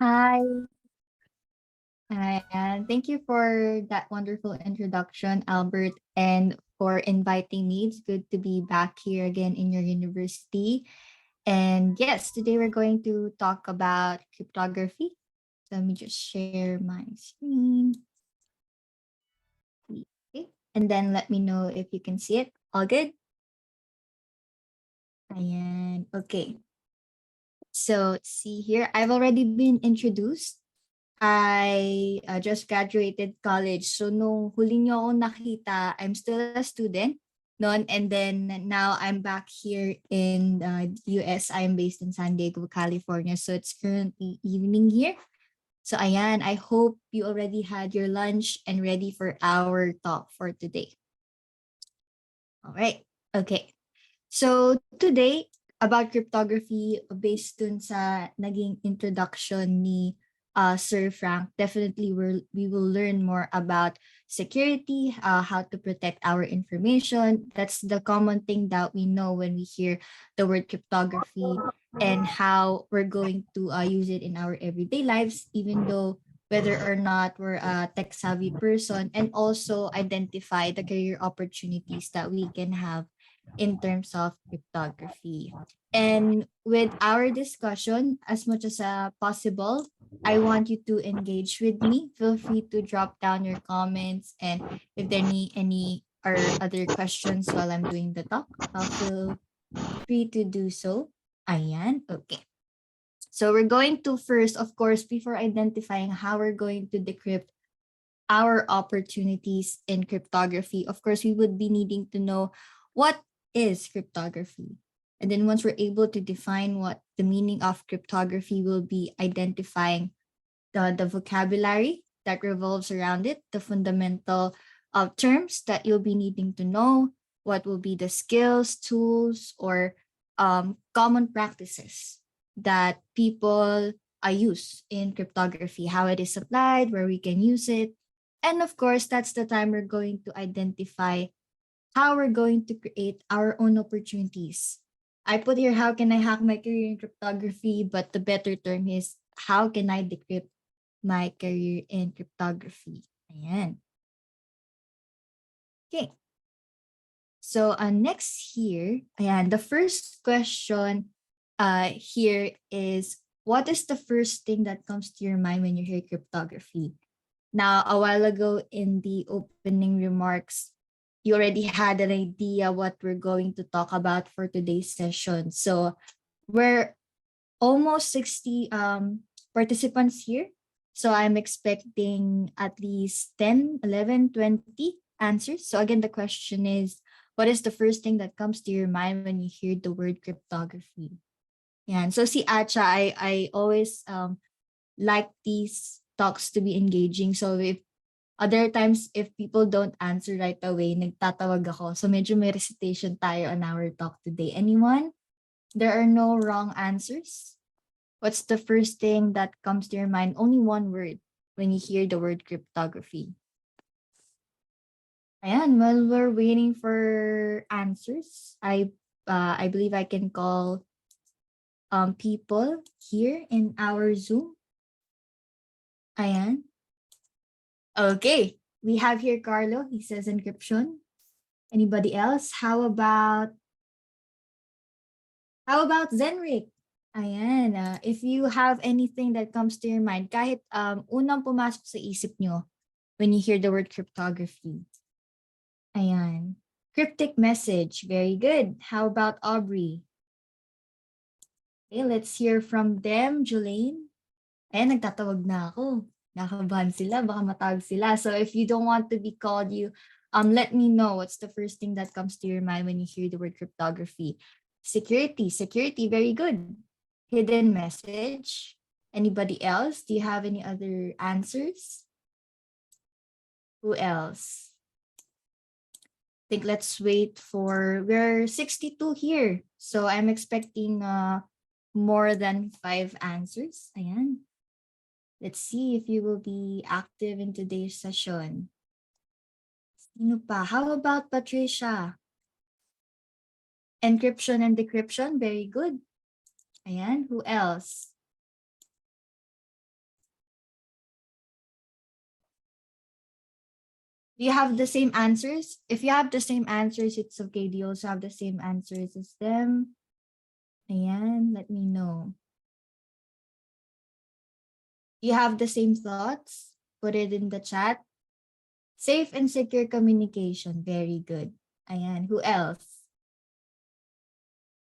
Hi, and thank you for that wonderful introduction, Albert, and for inviting me. It's good to be back here again in your university. And yes, today we're going to talk about cryptography. So let me just share my screen. Okay. And then let me know if you can see it. All good? And okay. So see here, I've already been introduced. I just graduated college. So nung huli niyo ako nakita, I'm still a student noon. And then now I'm back here in US. I'm based in San Diego, California. So it's currently evening here. So ayan, I hope you already had your lunch and ready for our talk for today. All right. Okay. So today about cryptography based dun sa naging introduction ni Sir Frank, definitely we will learn more about security, how to protect our information. That's the common thing that we know when we hear the word cryptography and how we're going to use it in our everyday lives, even though whether or not we're a tech savvy person, and also identify the career opportunities that we can have in terms of cryptography. And with our discussion, as much as possible, I want you to engage with me. Feel free to drop down your comments, and if there any or other questions while I'm doing the talk, feel free to do so. Ayan, okay. So we're going to first, of course, before identifying how we're going to decrypt our opportunities in cryptography, of course, we would be needing to know what is cryptography. And then once we're able to define what the meaning of cryptography, will be identifying the vocabulary that revolves around it, the fundamental terms that you'll be needing to know, what will be the skills, tools, or common practices that people use in cryptography, how it is applied, where we can use it. And of course, that's the time we're going to identify how we're going to create our own opportunities. I put here, how can I hack my career in cryptography? But the better term is, how can I decrypt my career in cryptography? Ayan. Okay. So next here, ayan, the first question here is, what is the first thing that comes to your mind when you hear cryptography? Now, a while ago in the opening remarks, you already had an idea what we're going to talk about for today's session. So we're almost 60 participants here. So I'm expecting at least 10, 11, 20 answers. So again, the question is, what is the first thing that comes to your mind when you hear the word cryptography? Yeah, and so si Atcha, I always like these talks to be engaging. So if other times, if people don't answer right away, nagtatawag ako. So medyo may recitation tayo on our talk today. Anyone? There are no wrong answers. What's the first thing that comes to your mind? Only one word when you hear the word cryptography. Ayan, while we're waiting for answers, I believe I can call people here in our Zoom. Ayan. Okay. We have here Carlo. He says encryption. Anybody else? How about Zenrik? Ayan. If you have anything that comes to your mind, kahit unang pumasok sa isip nyo when you hear the word cryptography. Ayan. Cryptic message. Very good. How about Aubrey? Okay, let's hear from them. Julaine? Ayan, nagtatawag na ako. Nakabahan sila, baka matawag sila. So if you don't want to be called, let me know what's the first thing that comes to your mind when you hear the word cryptography. Security, very good. Hidden message. Anybody else? Do you have any other answers? Who else? I think let's wait for, we're 62 here. So I'm expecting more than 5 answers. Ayan. Let's see if you will be active in today's session. Sino pa? How about Patricia? Encryption and decryption, very good. Ayan, who else? Do you have the same answers? If you have the same answers, it's okay. Do you also have the same answers as them? Ayan, let me know. You have the same thoughts? Put it in the chat. Safe and secure communication. Very good. Ayan, who else?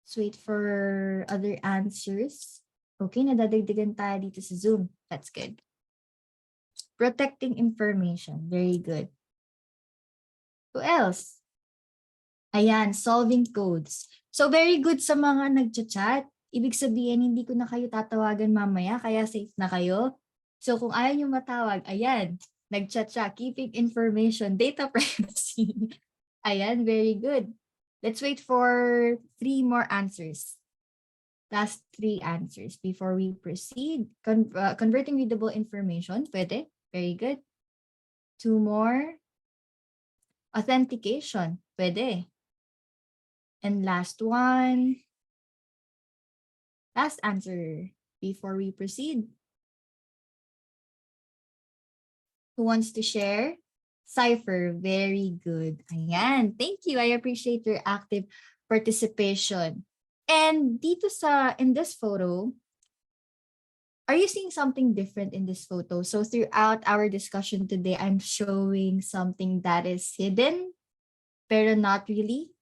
Let's wait for other answers. Okay, nadadagdagan tayo dito sa Zoom. That's good. Protecting information. Very good. Who else? Ayan, solving codes. So very good sa mga nagchat-chat. Ibig sabihin, hindi ko na kayo tatawagan mamaya, kaya safe na kayo. So kung ayaw nyo matawag, ayan, nagchat siya, keeping information, data privacy. Ayan, very good. Let's wait for 3 more answers. Last 3 answers before we proceed. Converting readable information, pwede. Very good. 2 more. Authentication, pwede. And last one. Last answer before we proceed. Who wants to share? Cipher, very good. Ayan, thank you. I appreciate your active participation. And dito in this photo, are you seeing something different in this photo? So throughout our discussion today, I'm showing something that is hidden, pero not really.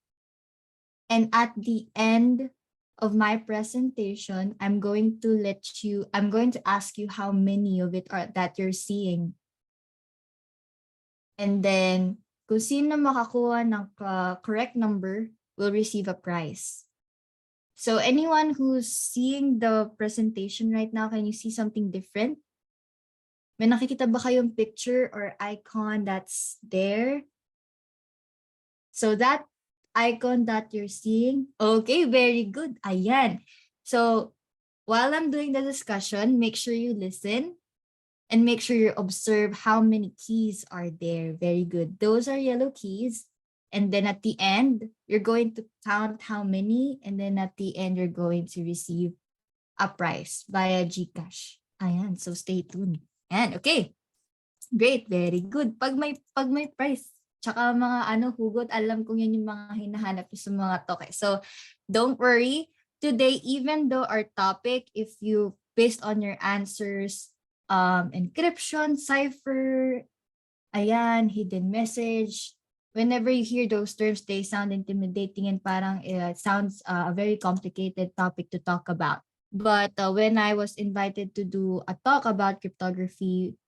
And at the end of my presentation, I'm going to ask you how many of it are that you're seeing. And then, kung sino makakuha ng correct number will receive a prize. So anyone who's seeing the presentation right now, can you see something different? May nakikita ba kayong picture or icon that's there? So that icon that you're seeing, okay, very good. Ayan. So while I'm doing the discussion, make sure you listen and make sure you observe how many keys are there. Very good. Those are yellow keys. And then at the end, you're going to count how many. And then at the end, you're going to receive a prize via GCash. Ayan, so stay tuned. Ayan, okay. Great, very good. Pag may prize, tsaka mga hugot, alam kong yan yung mga hinahanap sa mga toke. So don't worry. Today, even though our topic, if you, based on your answers, encryption, cipher, ayan, hidden message. Whenever you hear those terms, they sound intimidating and parang it sounds a very complicated topic to talk about. But when I was invited to do a talk about cryptography,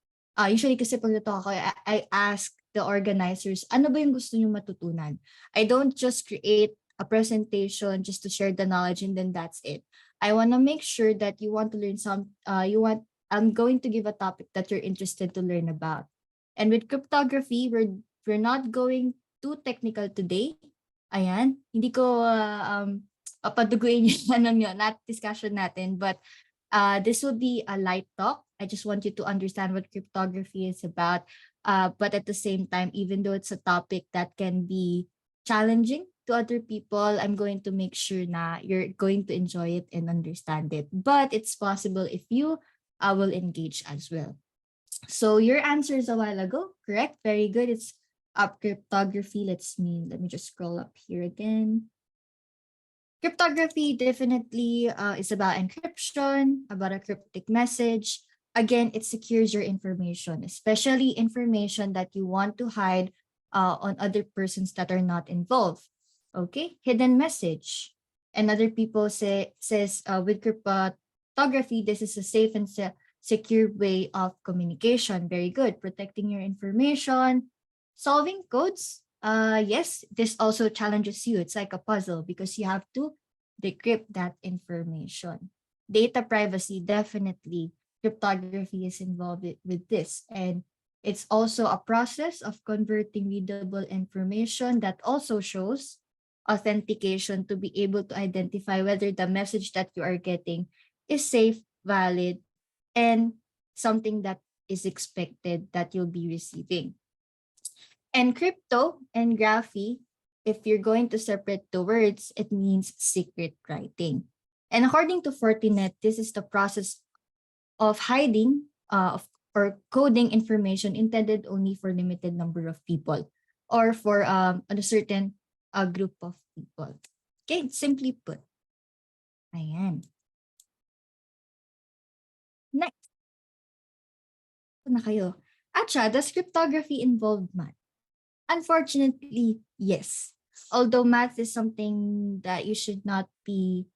usually kasi pag talk ako, I ask the organizers, ano ba yung gusto nyo matutunan? I don't just create a presentation just to share the knowledge and then that's it. I want to make sure that you want to learn I'm going to give a topic that you're interested to learn about. And with cryptography, we're not going too technical today. Ayan, hindi ko papaduguin yung discussion natin, but this will be a light talk. I just want you to understand what cryptography is about. But at the same time, even though it's a topic that can be challenging to other people, I'm going to make sure na you're going to enjoy it and understand it. But it's possible if you will engage as well. So your answers a while ago, correct? Very good. It's up cryptography. Let me just scroll up here again. Cryptography definitely is about encryption, about a cryptic message. Again, it secures your information, especially information that you want to hide on other persons that are not involved. Okay, hidden message. And other people says with cryptography, this is a safe and secure way of communication. Very good. Protecting your information. Solving codes. Yes, this also challenges you. It's like a puzzle because you have to decrypt that information. Data privacy, definitely. Cryptography is involved with this. And it's also a process of converting readable information that also shows authentication to be able to identify whether the message that you are getting is safe, valid, and something that is expected that you'll be receiving. And crypto and graphy, if you're going to separate the words, it means secret writing. And according to Fortinet, this is the process of hiding, of or coding information intended only for limited number of people or for a certain group of people. Okay, simply put. Ayan. Next. Ito na kayo. Atcha, does cryptography involve math? Unfortunately, yes. Although math is something that you should not be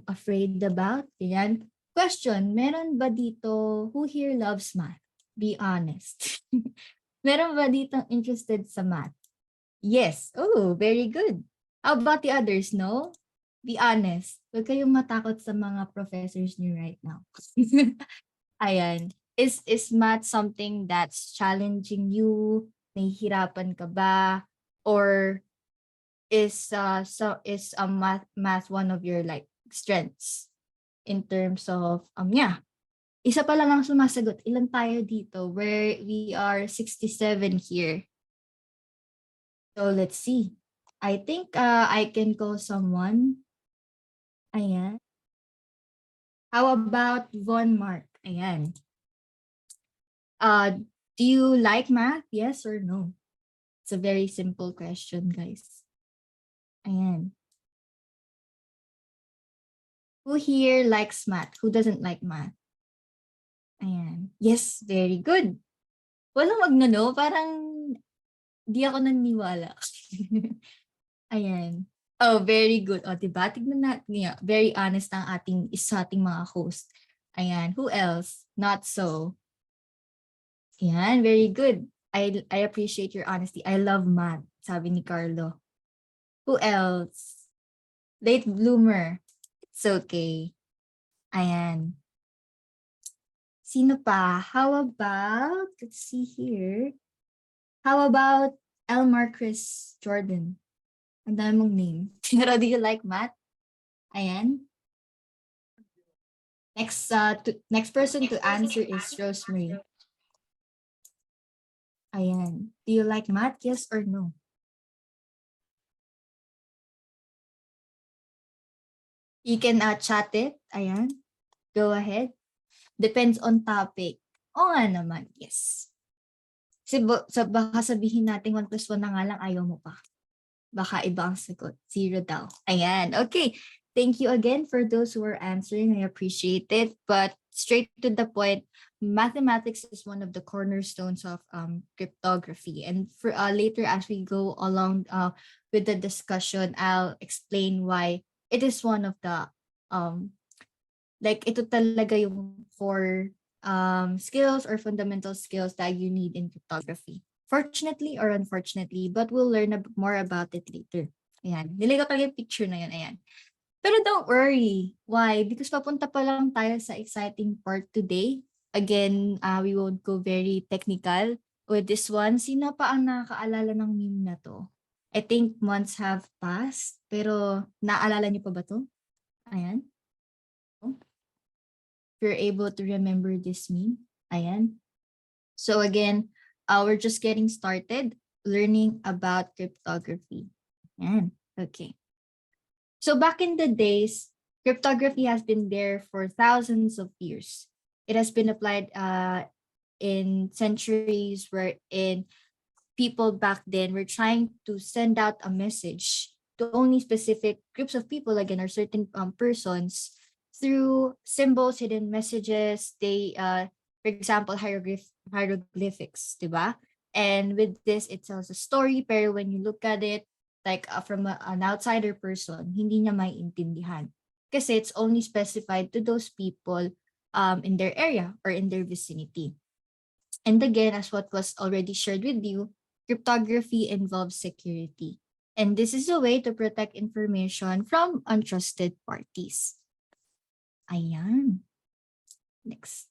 afraid about. Yan. Question, meron ba dito who here loves math? Be honest. Meron ba dito interested sa math? Yes. Oh, very good. How about the others? No? Be honest. Huwag kayong matakot sa mga professors niyo right now. Ayan. Is math something that's challenging you? Nahihirapan ka ba? Or is math one of your like strengths in terms of yeah. Isa pa lang ang sumasagot. Ilan tayo dito? We are 67 here. So let's see. I think I can call someone. Ayan. How about Von Mark? Ayan. Do you like math? Yes or no? It's a very simple question, guys. Ayan. Who here likes math? Who doesn't like math? Ayan. Yes, very good. Walang magno, parang di ako naniniwala. Ayan. Oh, very good. O, diba? Tignan natin. Yeah, very honest ang ating mga host. Ayan. Who else? Not so. Ayan, very good. I appreciate your honesty. I love math, sabi ni Carlo. Who else? Late bloomer. It's okay. Ayan. Sino pa? How about, let's see here. How about Elmar Chris Jordan? Ang dami mong name. Pero do you like math? Ayan. Next person to answer is Rosemary. Ayan. Do you like math? Yes or no? You can chat it. Ayan. Go ahead. Depends on topic. O nga naman, yes. Kasi baka sabihin natin 1 plus 1 na nga lang, ayaw mo pa. Baka iba ang sagot. 0 daw. Ayan. Okay. Thank you again for those who are answering. I appreciate it. But straight to the point, mathematics is one of the cornerstones of cryptography. And for later, as we go along with the discussion, I'll explain why it is one of the like ito talaga yung core skills or fundamental skills that you need in cryptography. Fortunately or unfortunately, but we'll learn more about it later. Ayan. Nilagay ko talaga yung picture na yun. Ayan. Pero don't worry. Why? Because papunta pa lang tayo sa exciting part today. Again, we won't go very technical with this one. Sino pa ang nakakaalala ng meme na to? I think months have passed. Pero naalala niyo pa ba to? Ayan. If you're able to remember this meme. Ayan. So again, we're just getting started learning about cryptography. Ayan. Okay. So back in the days, cryptography has been there for thousands of years. It has been applied in centuries wherein people back then were trying to send out a message to only specific groups of people, again, or certain persons through symbols, hidden messages. They, for example, hieroglyphics, diba? And with this, it tells a story, pero when you look at it, like from an outsider person, hindi niya maiintindihan. Kasi it's only specified to those people in their area or in their vicinity. And again, as what was already shared with you, cryptography involves security. And this is a way to protect information from untrusted parties. Ayan. Next.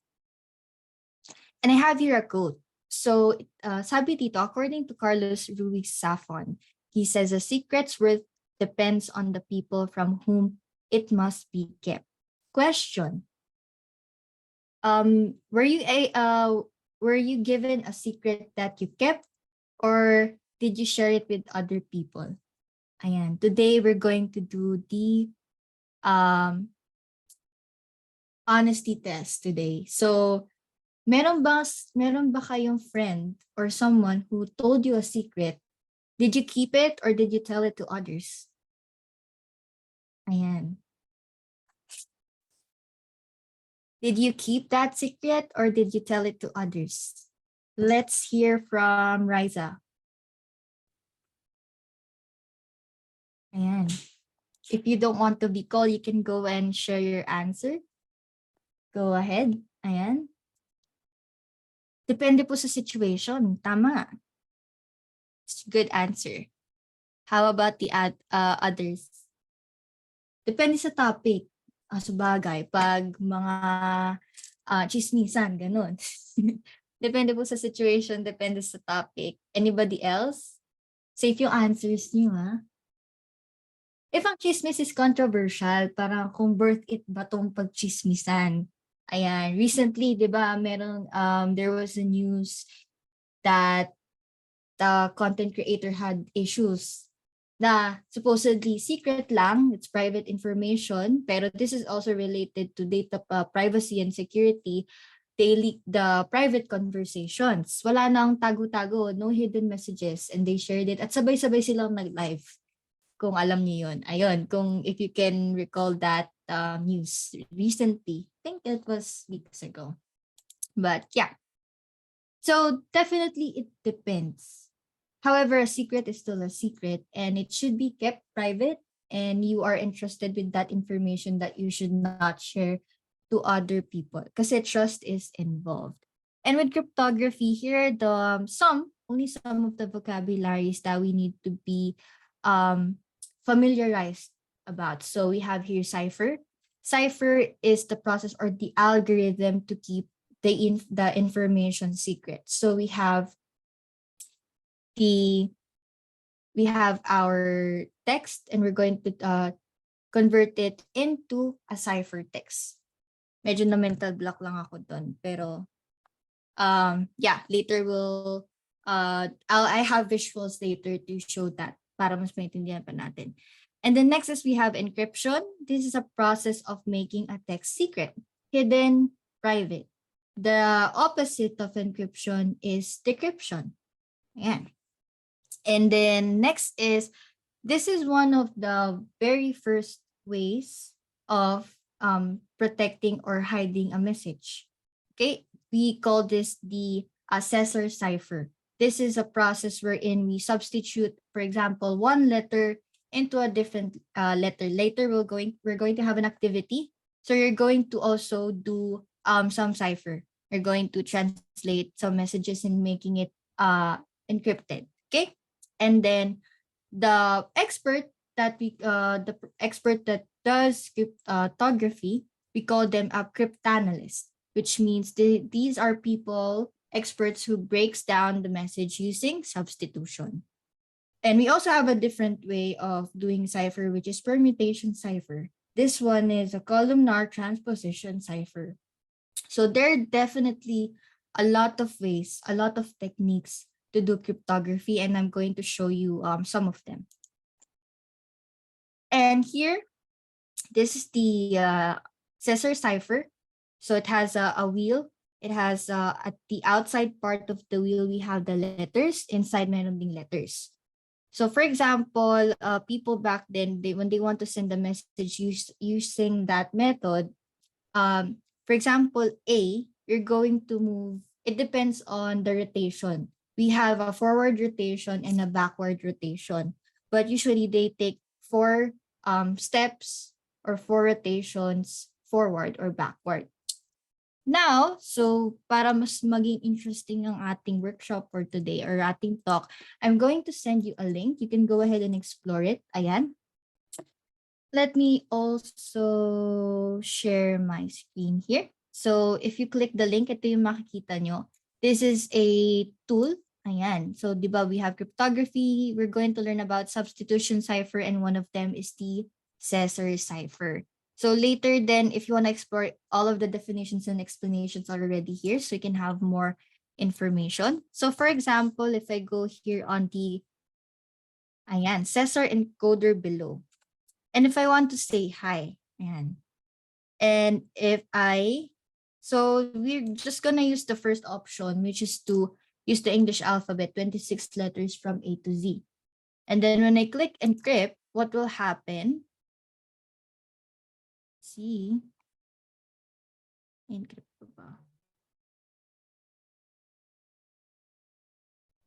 And I have here a quote. So, sabi dito, according to Carlos Ruiz Safon, he says a secret's worth depends on the people from whom it must be kept. Question. Were you given a secret that you kept, or did you share it with other people? Ayan. Today we're going to do the honesty test today. So meron ba kayong friend or someone who told you a secret? Did you keep it or did you tell it to others? Ayan. Did you keep that secret or did you tell it to others? Let's hear from Riza. Ayan. If you don't want to be called, you can go and share your answer. Go ahead. Ayan. Depende po sa situation. Tama. Good answer. How about the others? Depende sa topic. Sa bagay, pag mga chismisan, ganun. Depende po sa situation, depende sa topic. Anybody else? Safe yung answers niyo, ha? If ang chismis is controversial, parang kung worth it ba tong pagchismisan? Ayan, recently, di ba, there was a news that the content creator had issues na supposedly secret lang, it's private information, pero this is also related to data privacy and security. They leaked the private conversations. Wala nang tago-tago, no hidden messages, and they shared it. At sabay-sabay silang nag-live. Kung alam niyo yun. Ayun, if you can recall that news recently. I think it was weeks ago. But yeah. So definitely it depends. However, a secret is still a secret and it should be kept private, and you are interested with that information that you should not share to other people because trust is involved. And with cryptography here, only some of the vocabularies that we need to be familiarized about. So we have here cipher. Cipher is the process or the algorithm to keep the information secret. So we have our text and we're going to convert it into a ciphertext. Medyo na mental block lang ako doon, pero yeah, later I have visuals later to show that para mas maintindihan pa natin. And then next is we have encryption. This is a process of making a text secret, hidden, private. The opposite of encryption is decryption. Ayan. And then next this is one of the very first ways of protecting or hiding a message. Okay, we call this the assessor cipher. This is a process wherein we substitute, for example, one letter into a different letter. Later, we're going to have an activity. So you're going to also do some cipher. You're going to translate some messages and making it encrypted. Okay, and then the expert that does cryptography, we call them a cryptanalyst, which means these are experts who breaks down the message using substitution. And we also have a different way of doing cipher, which is permutation cipher. This one is a columnar transposition cipher. So there are definitely a lot of ways, a lot of techniques to do cryptography, and I'm going to show you some of them. And here, this is the Caesar cipher. So it has a wheel. It has at the outside part of the wheel, we have the letters. Inside, meron ding letters. So for example, people back then, when they want to send a message using that method, for example, A, you're going to move, it depends on the rotation. We have a forward rotation and a backward rotation, but usually they take 4 steps or 4 rotations forward or backward. Now, so para mas maging interesting ang ating workshop for today or ating talk, I'm going to send you a link. You can go ahead and explore it. Ayan. Let me also share my screen here. So if you click the link, ito yung makikita nyo. This is a tool. Ayan. So di ba we have cryptography. We're going to learn about substitution cipher, and one of them is the Caesar cipher. So later then, if you want to explore, all of the definitions and explanations are already here, so you can have more information. So for example, if I go here on the Caesar encoder below, and if I want to say hi, ayan, and if I So we're just gonna use the first option, which is to use the English alphabet, 26 letters from A to Z. And then when I click encrypt, what will happen? See, encrypt ko ba?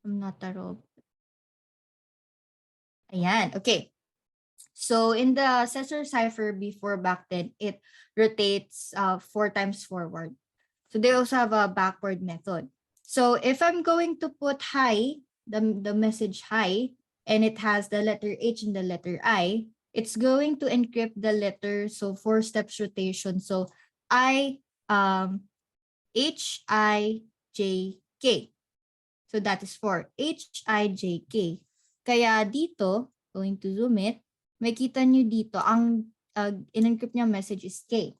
I'm not a robot. Ayan, okay. So in the Caesar cipher before back then, it rotates 4 times forward. So they also have a backward method. So if I'm going to put hi, the message hi, and it has the letter H and the letter I, it's going to encrypt the letter. So 4 steps rotation. So I H I J K. So that is for HIJK. Kaya dito, going to zoom it, makita nyo dito, ang in-encrypt niya message is K.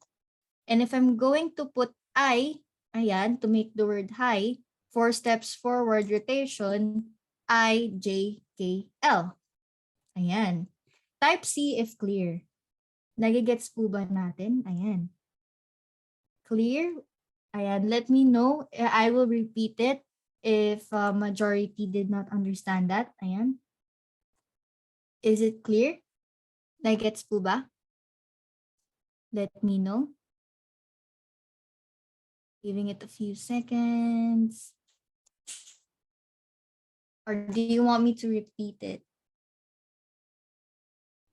And if I'm going to put I, ayan, to make the word hi, 4 steps forward rotation, IJKL. Ayan. Type C if clear. Nagigets po ba natin? Ayan. Clear? Ayan, let me know. I will repeat it if majority did not understand that. Ayan. Is it clear? Nagets po ba? Let me know. Giving it a few seconds. Or do you want me to repeat it?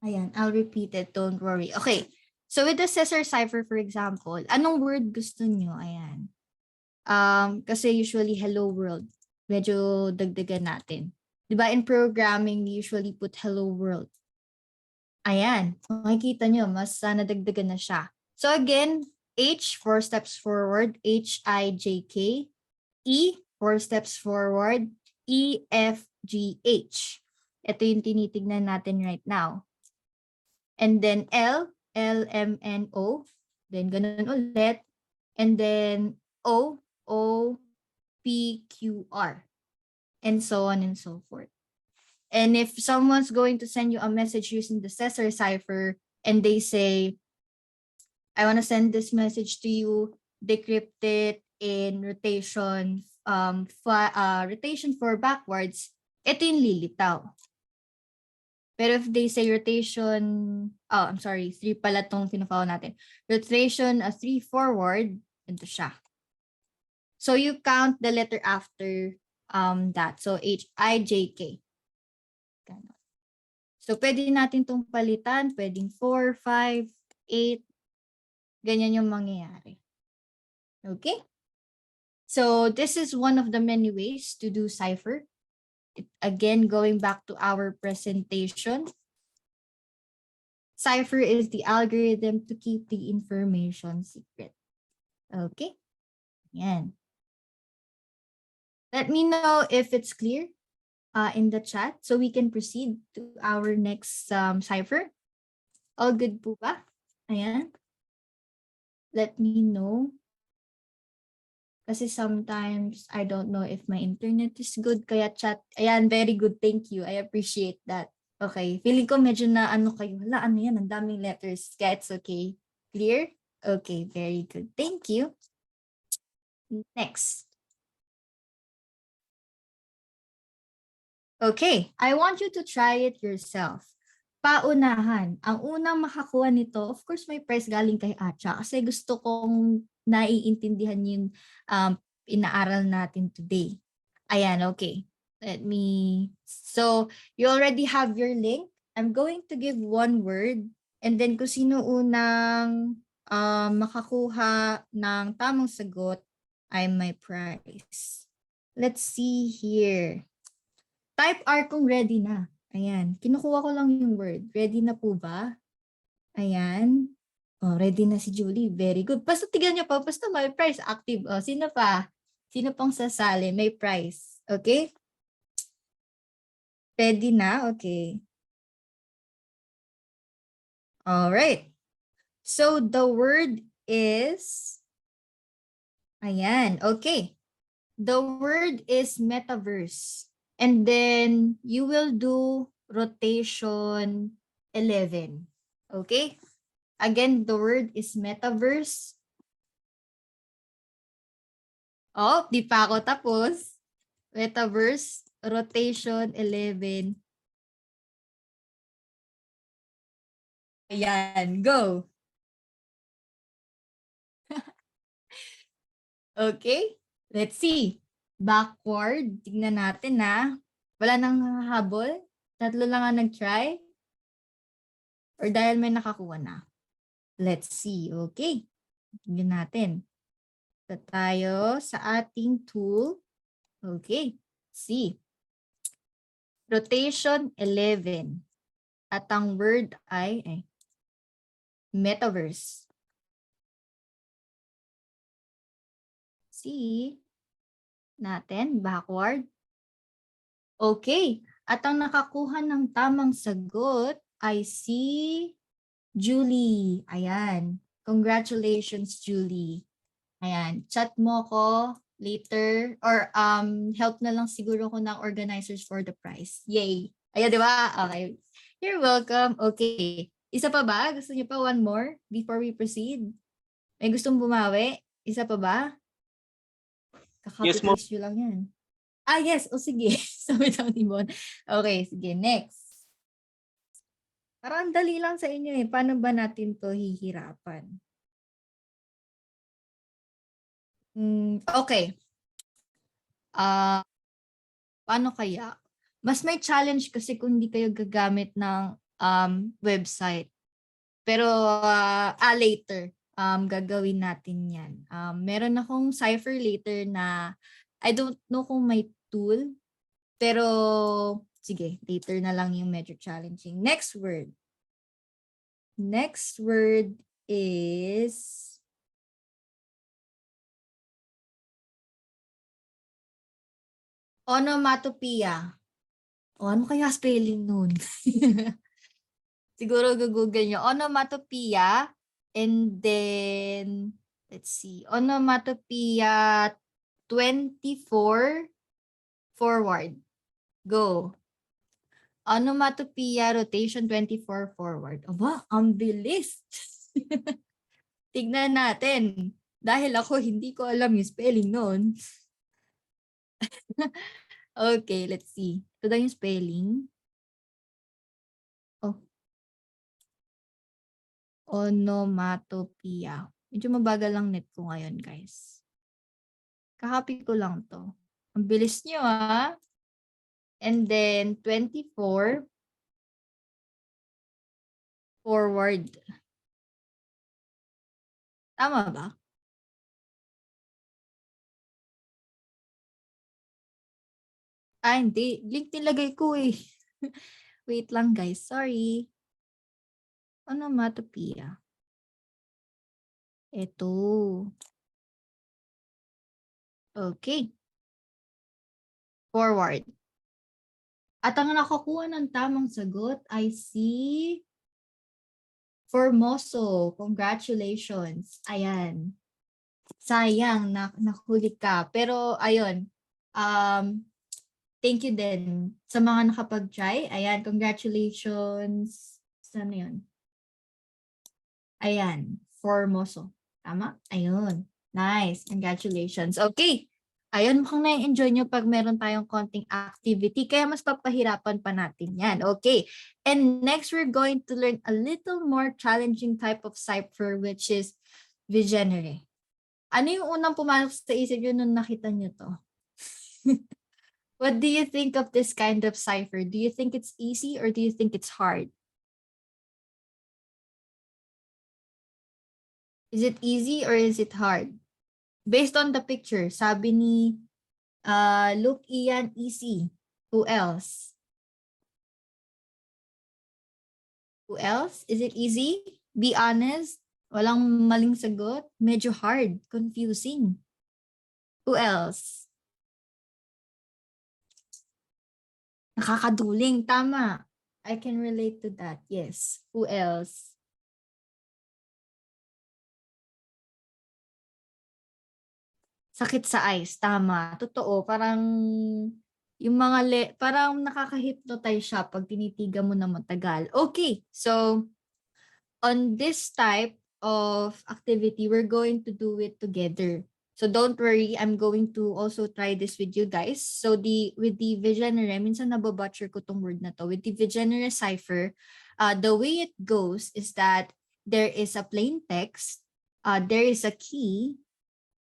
Ayan, I'll repeat it. Don't worry. Okay. So with the Caesar cipher, for example, anong word gusto nyo? Ayan. Kasi usually hello world. Medyo dagdagan natin. Diba in programming, we usually put hello world. Ayan. Makikita nyo, mas nadagdagan na siya. So again, H, 4 steps forward. HIJK. E, 4 steps forward. EFGH. Ito yung tinitignan natin right now. And then L, LMNO. Then ganun ulit. And then O, OPQR. And so on and so forth. And if someone's going to send you a message using the Caesar cipher and they say, I want to send this message to you, decrypt it in rotation, rotation for backwards, ito yung lilitaw. Pero if they say rotation, I'm sorry, 3 pala tong pinafollow natin. Rotation 3 forward, ito siya. So you count the letter after that. So HIJK. So pwede natin tong palitan, pwedeng 4, 5, 8, ganyan yung mangyayari. Okay? So this is one of the many ways to do cipher. Again, going back to our presentation, cipher is the algorithm to keep the information secret. Okay? Yan. Let me know if it's clear in the chat so we can proceed to our next cipher. All good po ba? Ayan. Let me know. Kasi sometimes I don't know if my internet is good. Kaya chat, ayan, very good. Thank you. I appreciate that. Okay. Feeling ko medyo na ano kayo. Wala, ano yan? Ang daming letters. Kaya it's okay. Clear? Okay, very good. Thank you. Next. Okay, I want you to try it yourself. Paunahan. Ang unang makakuha nito, of course may prize galing kay Atcha kasi gusto kong naiintindihan yung inaaral natin today. Ayan, okay. So you already have your link. I'm going to give one word and then kung sino unang makakuha ng tamang sagot ay may prize. Let's see here. Type R kung ready na. Ayan. Kinukuha ko lang yung word. Ready na po ba? Ayan. Oh, ready na si Julie. Very good. Basta tignan niyo pa. Basta may prize active. Oh, sino pa? Sino pang sasali? May prize. Okay? Ready na? Okay. All right. So the word is... Ayan. Okay. The word is Metaverse. And then you will do rotation 11. Okay? Again, the word is Metaverse. Oh, di pa ako tapos. Metaverse, rotation 11. Ayan, go. Okay, let's see. Backward, tignan natin na. Wala nang habol? Tatlo lang ang nag-try? Or dahil may nakakuha na? Let's see, okay. Tignan natin. Ito tayo sa ating tool. Okay, see. Rotation 11. At ang word ay Metaverse. See natin, backward. Okay. At ang nakakuha ng tamang sagot ay si Julie. Ayan. Congratulations, Julie. Ayan. Chat mo ko later or help na lang siguro ko ng organizers for the prize. Yay. Ayan, di ba? Okay. You're welcome. Okay. Isa pa ba? Gusto niyo pa one more before we proceed? May gustong bumawi? Isa pa ba? Yes, ma'am. Kakapit-paste nyo lang yan. Ah, yes. O sige. Sabi daw ni Bon. Okay, sige. Next. Parang dali lang sa inyo eh. Paano ba natin to hihirapan? Okay. Paano kaya? Mas may challenge kasi kung hindi kayo gagamit ng website. Pero later, gagawin natin yan. Meron akong cipher later na I don't know kung may tool. Pero sige, later na lang yung medyo challenging. Next word. Next word is onomatopoeia. O ano kaya spelling nun? Siguro google nyo. Onomatopoeia. And then, let's see. Onomatopoeia 24 forward. Go. Onomatopoeia rotation 24 forward. Aba, ang bilis. Tignan natin. Dahil ako hindi ko alam yung spelling nun. Okay, let's see. Ito daw yung spelling. Oh. Onomatopoeia. Medyo mabagal lang net ko ngayon, guys. Kakopy ko lang to. Ang bilis nyo, ah. And then, 24 forward. Tama ba? Ah, hindi. Link nilagay ko eh. Wait lang, guys. Sorry. Onomatopoeia. Ito. Okay. Forward. At ang nakakuha ng tamang sagot ay si Formoso. Congratulations. Ayan. Sayang, nahuli ka. Pero ayun, thank you din sa mga nakapag-try. Ayan, congratulations. Saan na yun? Ayan, Formoso. Tama? Ayun. Nice. Congratulations. Okay. Ayun, mukhang na-enjoy nyo pag meron tayong konting activity. Kaya mas papahirapan pa natin yan. Okay. And next, we're going to learn a little more challenging type of cipher, which is Vigenere. Ano yung unang pumasok sa isip nyo nung nakita nyo to? What do you think of this kind of cipher? Do you think it's easy or do you think it's hard? Is it easy or is it hard? Based on the picture, sabi ni Luke Ian easy. Who else? Who else? Is it easy? Be honest. Walang maling sagot. Medyo hard. Confusing. Who else? Nakakaduling. Tama. I can relate to that. Yes. Who else? Sakit sa eyes. Tama. Totoo. Parang yung mga parang nakaka-hypnotize siya pag tinitigan mo na matagal. Okay. So, on this type of activity, we're going to do it together. So don't worry, I'm going to also try this with you guys. So with the Vigenere, minsan nababutcher ko tong word na to. With the Vigenere cipher, the way it goes is that there is a plain text, there is a key,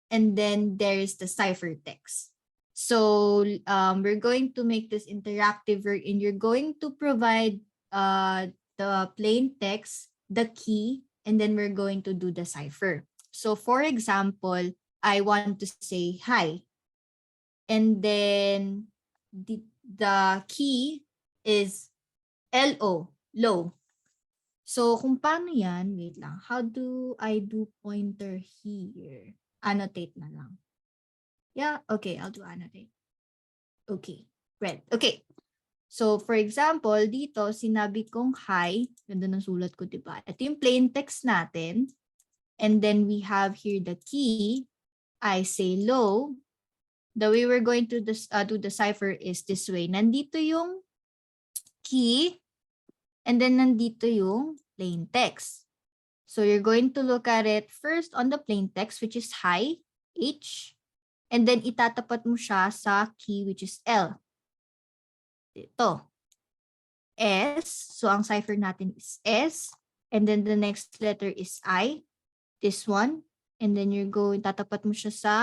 and then there is the ciphertext. So we're going to make this interactive wherein you're going to provide the plain text, the key, and then we're going to do the cipher. So for example, I want to say hi. And then the key is LO, low. So kung paano yan, wait lang. How do I do pointer here? Annotate na lang. Yeah, okay, I'll do annotate. Okay, red. Okay. So for example, dito sinabi kong hi. Ganda ng sulat ko, diba? Ito yung plain text natin. And then we have here the key. I say low. The way we're going to do the cipher is this way. Nandito yung key, and then nandito yung plain text. So you're going to look at it first on the plain text, which is hi, H, and then itatapat mo siya sa key, which is L. Ito. S. So ang cipher natin is S, and then the next letter is I, this one, and then you're going, tatapat mo siya sa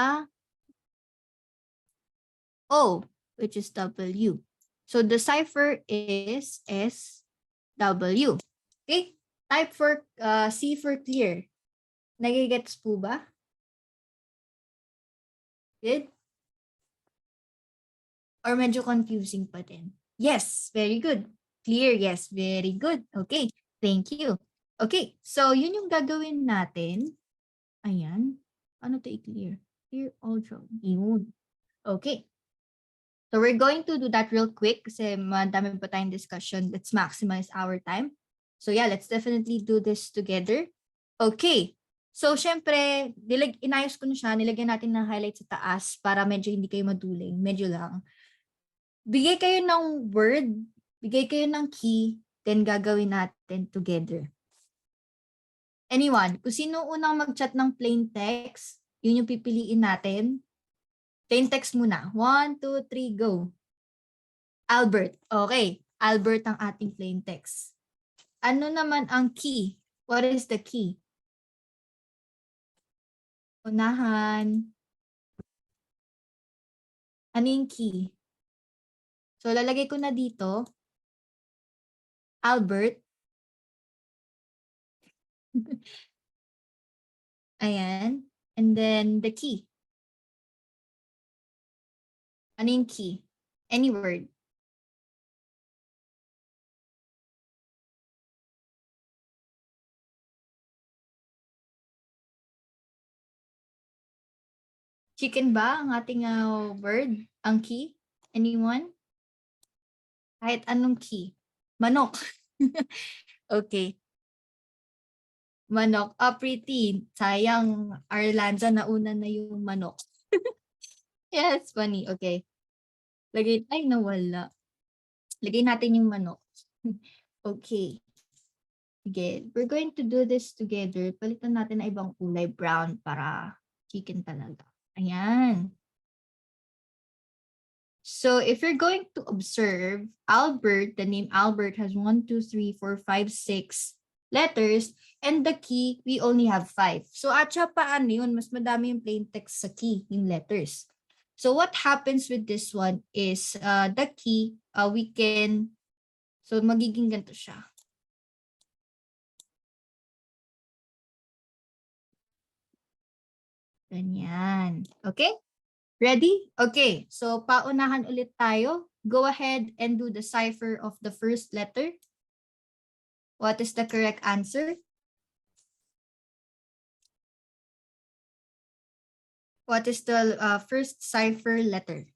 O, which is W. So the cipher is SW. Okay? Type for C for clear. Nagigets po ba? Good? Or medyo confusing pa din? Yes, very good. Clear, yes, very good. Okay, thank you. Okay, so yun yung gagawin natin. Ayan. Ano to i-clear? Clear all drawing. Yun. Okay. So we're going to do that real quick kasi madami pa tayong discussion. Let's maximize our time. So yeah, let's definitely do this together. Okay. So syempre, inayos ko na siya. Nilagyan natin ng highlight sa taas para medyo hindi kayo maduling. Medyo lang. Bigay kayo ng word, bigay kayo ng key, then gagawin natin together. Anyone, kung sino unang mag-chat ng plain text, yun yung pipiliin natin. Plain text muna. 1, 2, 3, go. Albert. Okay. Albert ang ating plain text. Ano naman ang key? What is the key? Unahan. Ano yung key? So, lalagay ko na dito. Albert. Ayan. And then the key. Ano yung key? Any word. Chicken ba ang ating word? Ang key? Anyone? Kahit anong key. Manok. Okay. Manok. Pretty. Sayang, Arlanza, nauna na yung manok. Yes, funny. Okay. Ay, nawala. Lagay natin yung manok. Okay. Sige. We're going to do this together. Palitan natin na ibang kulay, brown, para chicken talaga. Ayan. So if you're going to observe, Albert, the name Albert has 1, 2, 3, 4, 5, 6 letters, and the key, we only have 5. So atcha paano yun? Mas madami yung plain text sa key, yung letters. So what happens with this one is the key, we can, so magiging ganito siya. Ganyan. Okay? Ready? Okay. So paunahan ulit tayo. Go ahead and do the cipher of the first letter. What is the correct answer? What is the first cipher letter?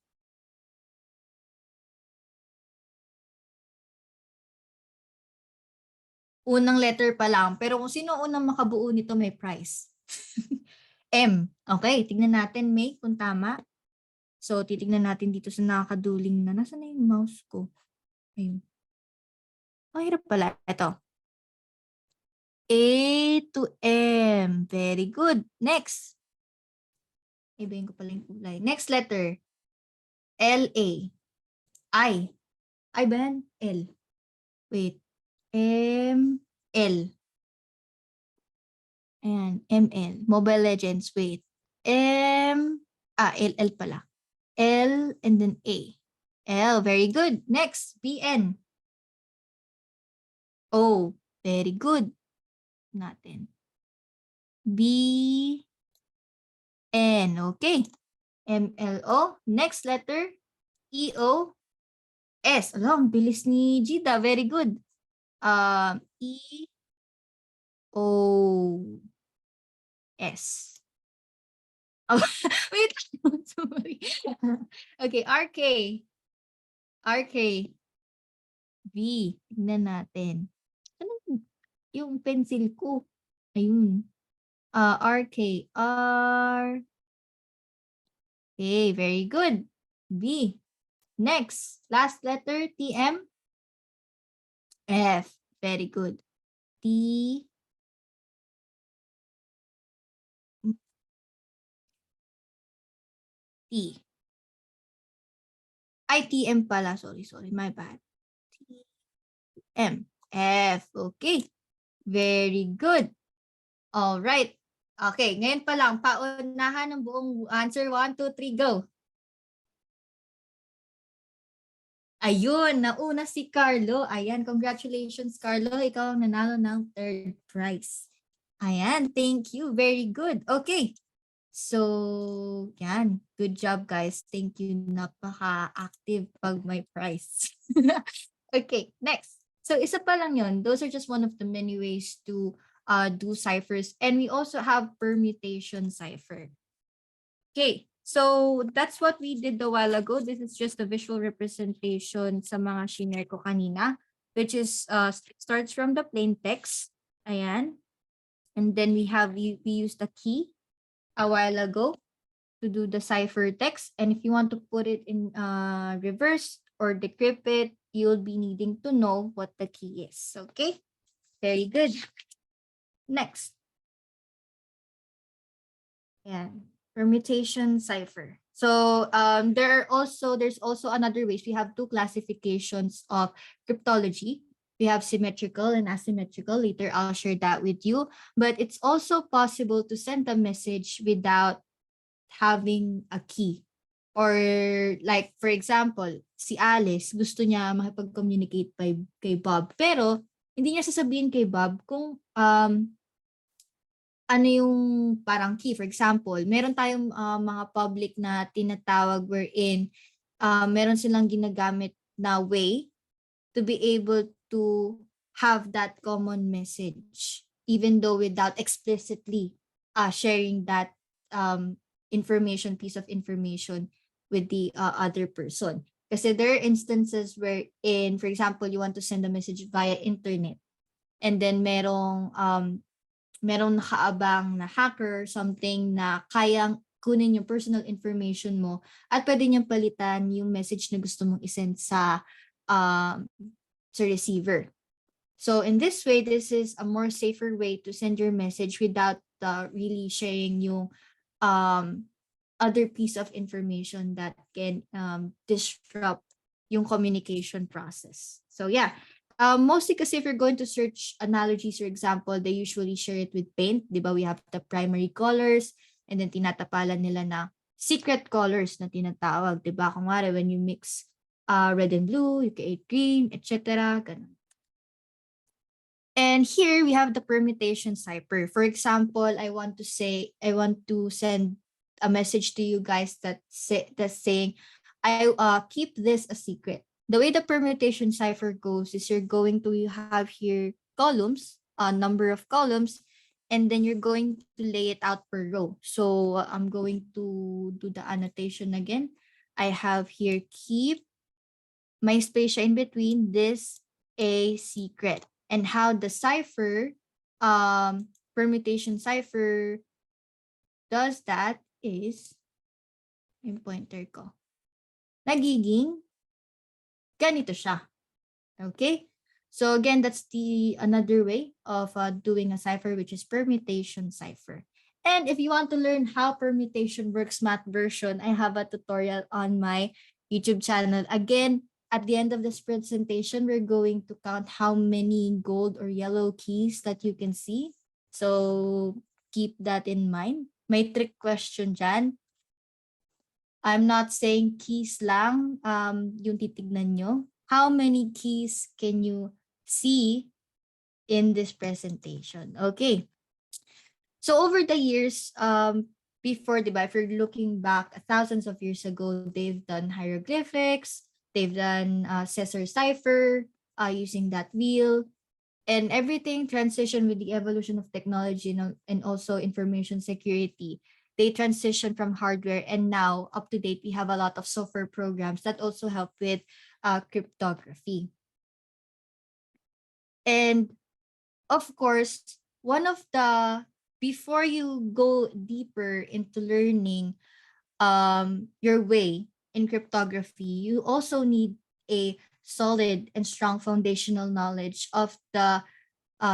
Unang letter pa lang. Pero kung sino unang makabuo nito, may prize. M. Okay, tignan natin, May, kung tama. So, titignan natin dito sa nakakaduling na. Nasaan na yung mouse ko? Ayun. Ang hirap pala. Ito. A to M. Very good. Next. Ibahin ko pala yung kulay. Next letter. L-A. I. I ba yan? L. Wait. M-L. Ayan. M-L. Mobile Legends. Wait. L-L pala. L and then A. L. Very good. Next. B-N. O. Very good. Natin. B-N. Okay. M-L-O. Next letter. E-O-S. Alam, bilis ni Gida. Very good. E-O-S. Oh, wait. Sorry. Okay, R-K. R-K. V. Tignan natin. Ano yung pencil ko? Ayun. R-K. R. Okay, very good. B. Next. Last letter. T-M. F. Very good. T. T. I-T-M pala. Sorry. My bad. T-M. F. Okay. Very good. All right. Okay, ngayon pa lang, paunahan ng buong answer. 1, 2, 3, go. Ayun, nauna si Carlo. Ayan, congratulations, Carlo. Ikaw ang nanalo ng third prize. Ayan, thank you. Very good. Okay. So, yan. Good job, guys. Thank you. Napaka-active pag may prize. Okay, next. So, isa pa lang yun. Those are just one of the many ways to do ciphers. And we also have permutation cipher. Okay, so that's what we did a while ago. This is just a visual representation sa mga shinare ko kanina, which is starts from the plain text. Ayan. And then we used a key a while ago to do the cipher text. And if you want to put it in reverse or decrypt it, you'll be needing to know what the key is. Okay, very good. Next. Yeah, permutation cipher. So there's also another ways. We have two classifications of cryptology. We have symmetrical and asymmetrical. Later, I'll share that with you. But it's also possible to send a message without having a key. Or like, for example, si Alice, gusto niya makipag-communicate kay Bob. Pero, hindi niya sasabihin kay Bob kung ano yung parang key. For example, meron tayong mga public na tinatawag wherein meron silang ginagamit na way to be able to have that common message even though without explicitly sharing that piece of information with the other person. Kasi there are instances wherein, for example, you want to send a message via internet and then merong nakaabang na hacker, something na kayang kunin yung personal information mo at pwede niyang palitan yung message na gusto mong isend sa receiver. So in this way, this is a more safer way to send your message without really sharing yung other piece of information that can disrupt yung communication process. So yeah. Mostly kasi if you're going to search analogies or example, they usually share it with paint. Diba? We have the primary colors and then tinatapalan nila na secret colors na tinatawag. Diba? Kung wari, when you mix red and blue, you create green, etc. Ganun. And here we have the permutation cipher. For example, I want to send a message to you guys that's saying, I keep this a secret. The way the permutation cipher goes is you're going to have here columns, a number of columns, and then you're going to lay it out per row. So I'm going to do the annotation again. I have here keep, may space in between, this a secret. And how the cipher, permutation cipher does that is, yung pointer ko, nagiging ganito siya. Okay? So again, that's another way of doing a cipher, which is permutation cipher. And if you want to learn how permutation works math version, I have a tutorial on my YouTube channel. Again, at the end of this presentation, we're going to count how many gold or yellow keys that you can see. So keep that in mind. May trick question dyan. I'm not saying keys lang yung titignan nyo. How many keys can you see in this presentation? Okay. So over the years, before, diba, if you're looking back thousands of years ago, they've done hieroglyphics, they've done Caesar cipher using that wheel, and everything transitioned with the evolution of technology and also information security. They transitioned from hardware, and now up to date, we have a lot of software programs that also help with cryptography. And of course, one of the before you go deeper into learning your way in cryptography, you also need a solid and strong foundational knowledge of the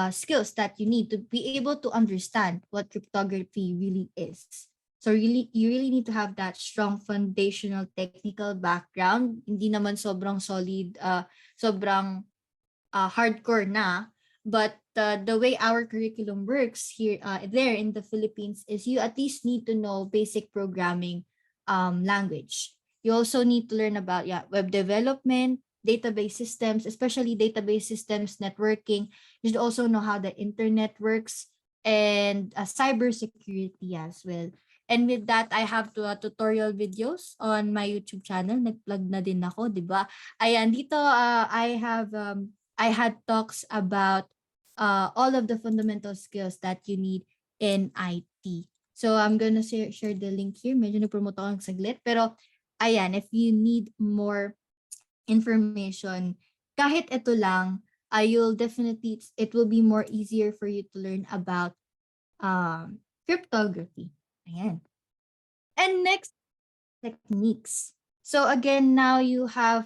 skills that you need to be able to understand what cryptography really is. So you really need to have that strong foundational technical background. Hindi naman sobrang solid, sobrang hardcore na, but the way our curriculum works here there in the Philippines is you at least need to know basic programming language. You also need to learn about web development, database systems, especially database systems, networking. You should also know how the internet works, and cybersecurity as well. And with that, I have tutorial videos on my YouTube channel. Nag-plug na din ako, di ba? Ayan, dito I had talks about all of the fundamental skills that you need in IT. So I'm gonna share the link here. Medyo na-promote ako ng saglit. Pero ayan, if you need more information, kahit ito lang, you'll definitely, it will be more easier for you to learn about cryptography. Ayan. And next, techniques. So again, now you have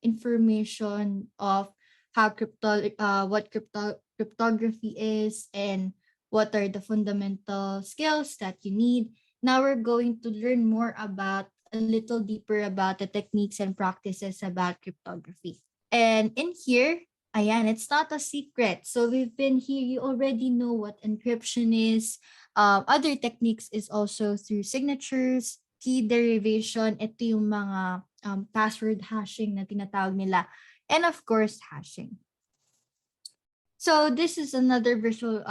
information of how cryptography is and what are the fundamental skills that you need. Now we're going to learn more about a little deeper about the techniques and practices about cryptography. And in here, ayan, it's not a secret. So we've been here, you already know what encryption is. Other techniques is also through signatures, key derivation, ito yung mga password hashing na tinatawag nila, and of course, hashing. So this is another visual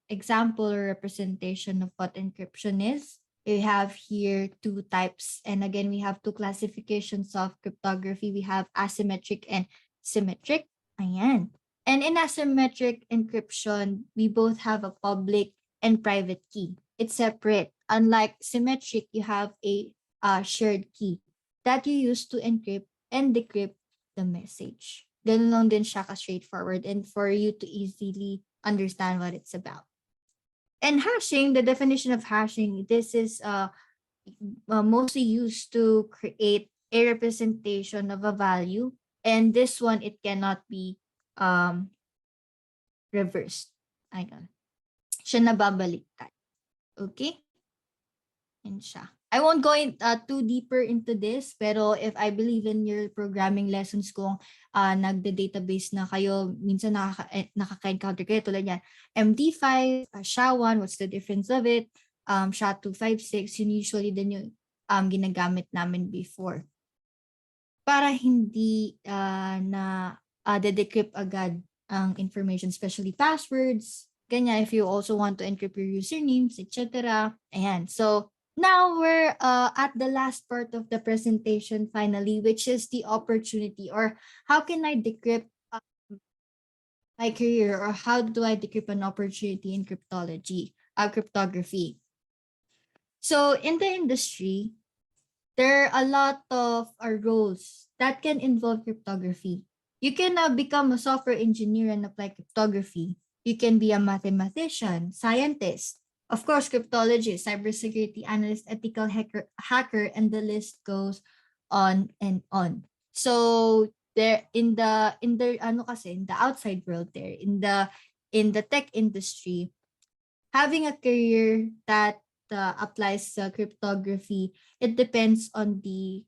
example or representation of what encryption is. We have here two types, and again, we have two classifications of cryptography. We have asymmetric and symmetric. Ayan. And in asymmetric encryption, we both have a public and private key. It's separate. Unlike symmetric, you have a shared key that you use to encrypt and decrypt the message. Ganun lang din siya ka-straightforward and for you to easily understand what it's about. And hashing, the definition of hashing, this is mostly used to create a representation of a value, and this one, it cannot be reversed. Ayun. Siya nababaliktad. Okay? Yan siya. I won't go too deeper into this, pero if I believe in your programming lessons kung nagde-database na kayo, minsan nakaka-encounter kayo tulad yan. MD5, SHA-1, what's the difference of it? SHA-256, yun usually din yung ginagamit namin before. Para hindi na de-decrypt agad ang information, especially passwords, ganyan, if you also want to encrypt your usernames, etc. Ayan, so now we're at the last part of the presentation finally, which is the opportunity, or how can I decrypt my career, or how do I decrypt an opportunity in cryptography. So in the industry, there are a lot of roles that can involve cryptography. You can become a software engineer and apply cryptography. You can be a mathematician, scientist, of course, cryptologist, cybersecurity analyst, ethical hacker, and the list goes on and on. So there in the outside world there, in the tech industry, having a career that applies cryptography, it depends on the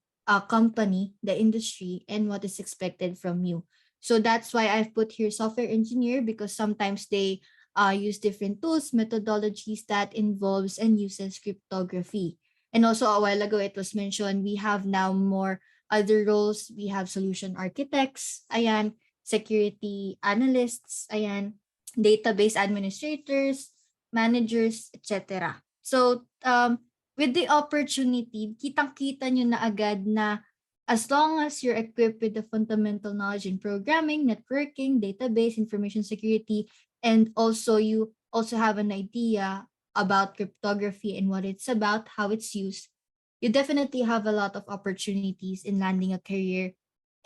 company, the industry, and what is expected from you. So that's why I've put here software engineer, because sometimes they use different tools, methodologies that involves and uses cryptography. And also a while ago, it was mentioned we have now more other roles. We have solution architects, ayan, security analysts, ayan, database administrators, managers, etc. So, with the opportunity, kitang-kita nyo na agad na as long as you're equipped with the fundamental knowledge in programming, networking, database, information security, and also you also have an idea about cryptography and what it's about, how it's used, you definitely have a lot of opportunities in landing a career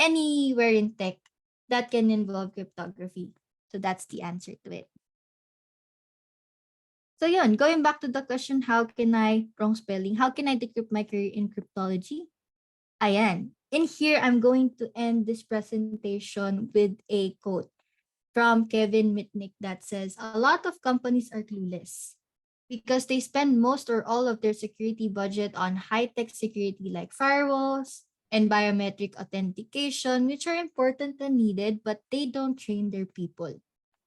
anywhere in tech that can involve cryptography. So that's the answer to it. So yun, going back to the question, how can I, wrong spelling, how can I decrypt my career in cryptology? Ayan. In here, I'm going to end this presentation with a quote from Kevin Mitnick that says, a lot of companies are clueless because they spend most or all of their security budget on high-tech security like firewalls and biometric authentication, which are important and needed, but they don't train their people.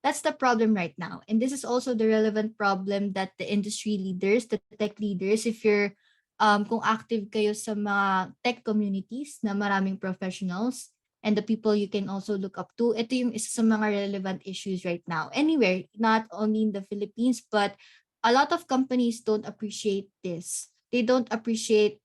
That's the problem right now. And this is also the relevant problem that the industry leaders, the tech leaders, if you're kung active kayo sa mga tech communities na maraming professionals and the people you can also look up to, ito yung isa sa mga relevant issues right now. Anywhere, not only in the Philippines, but a lot of companies don't appreciate this. They don't appreciate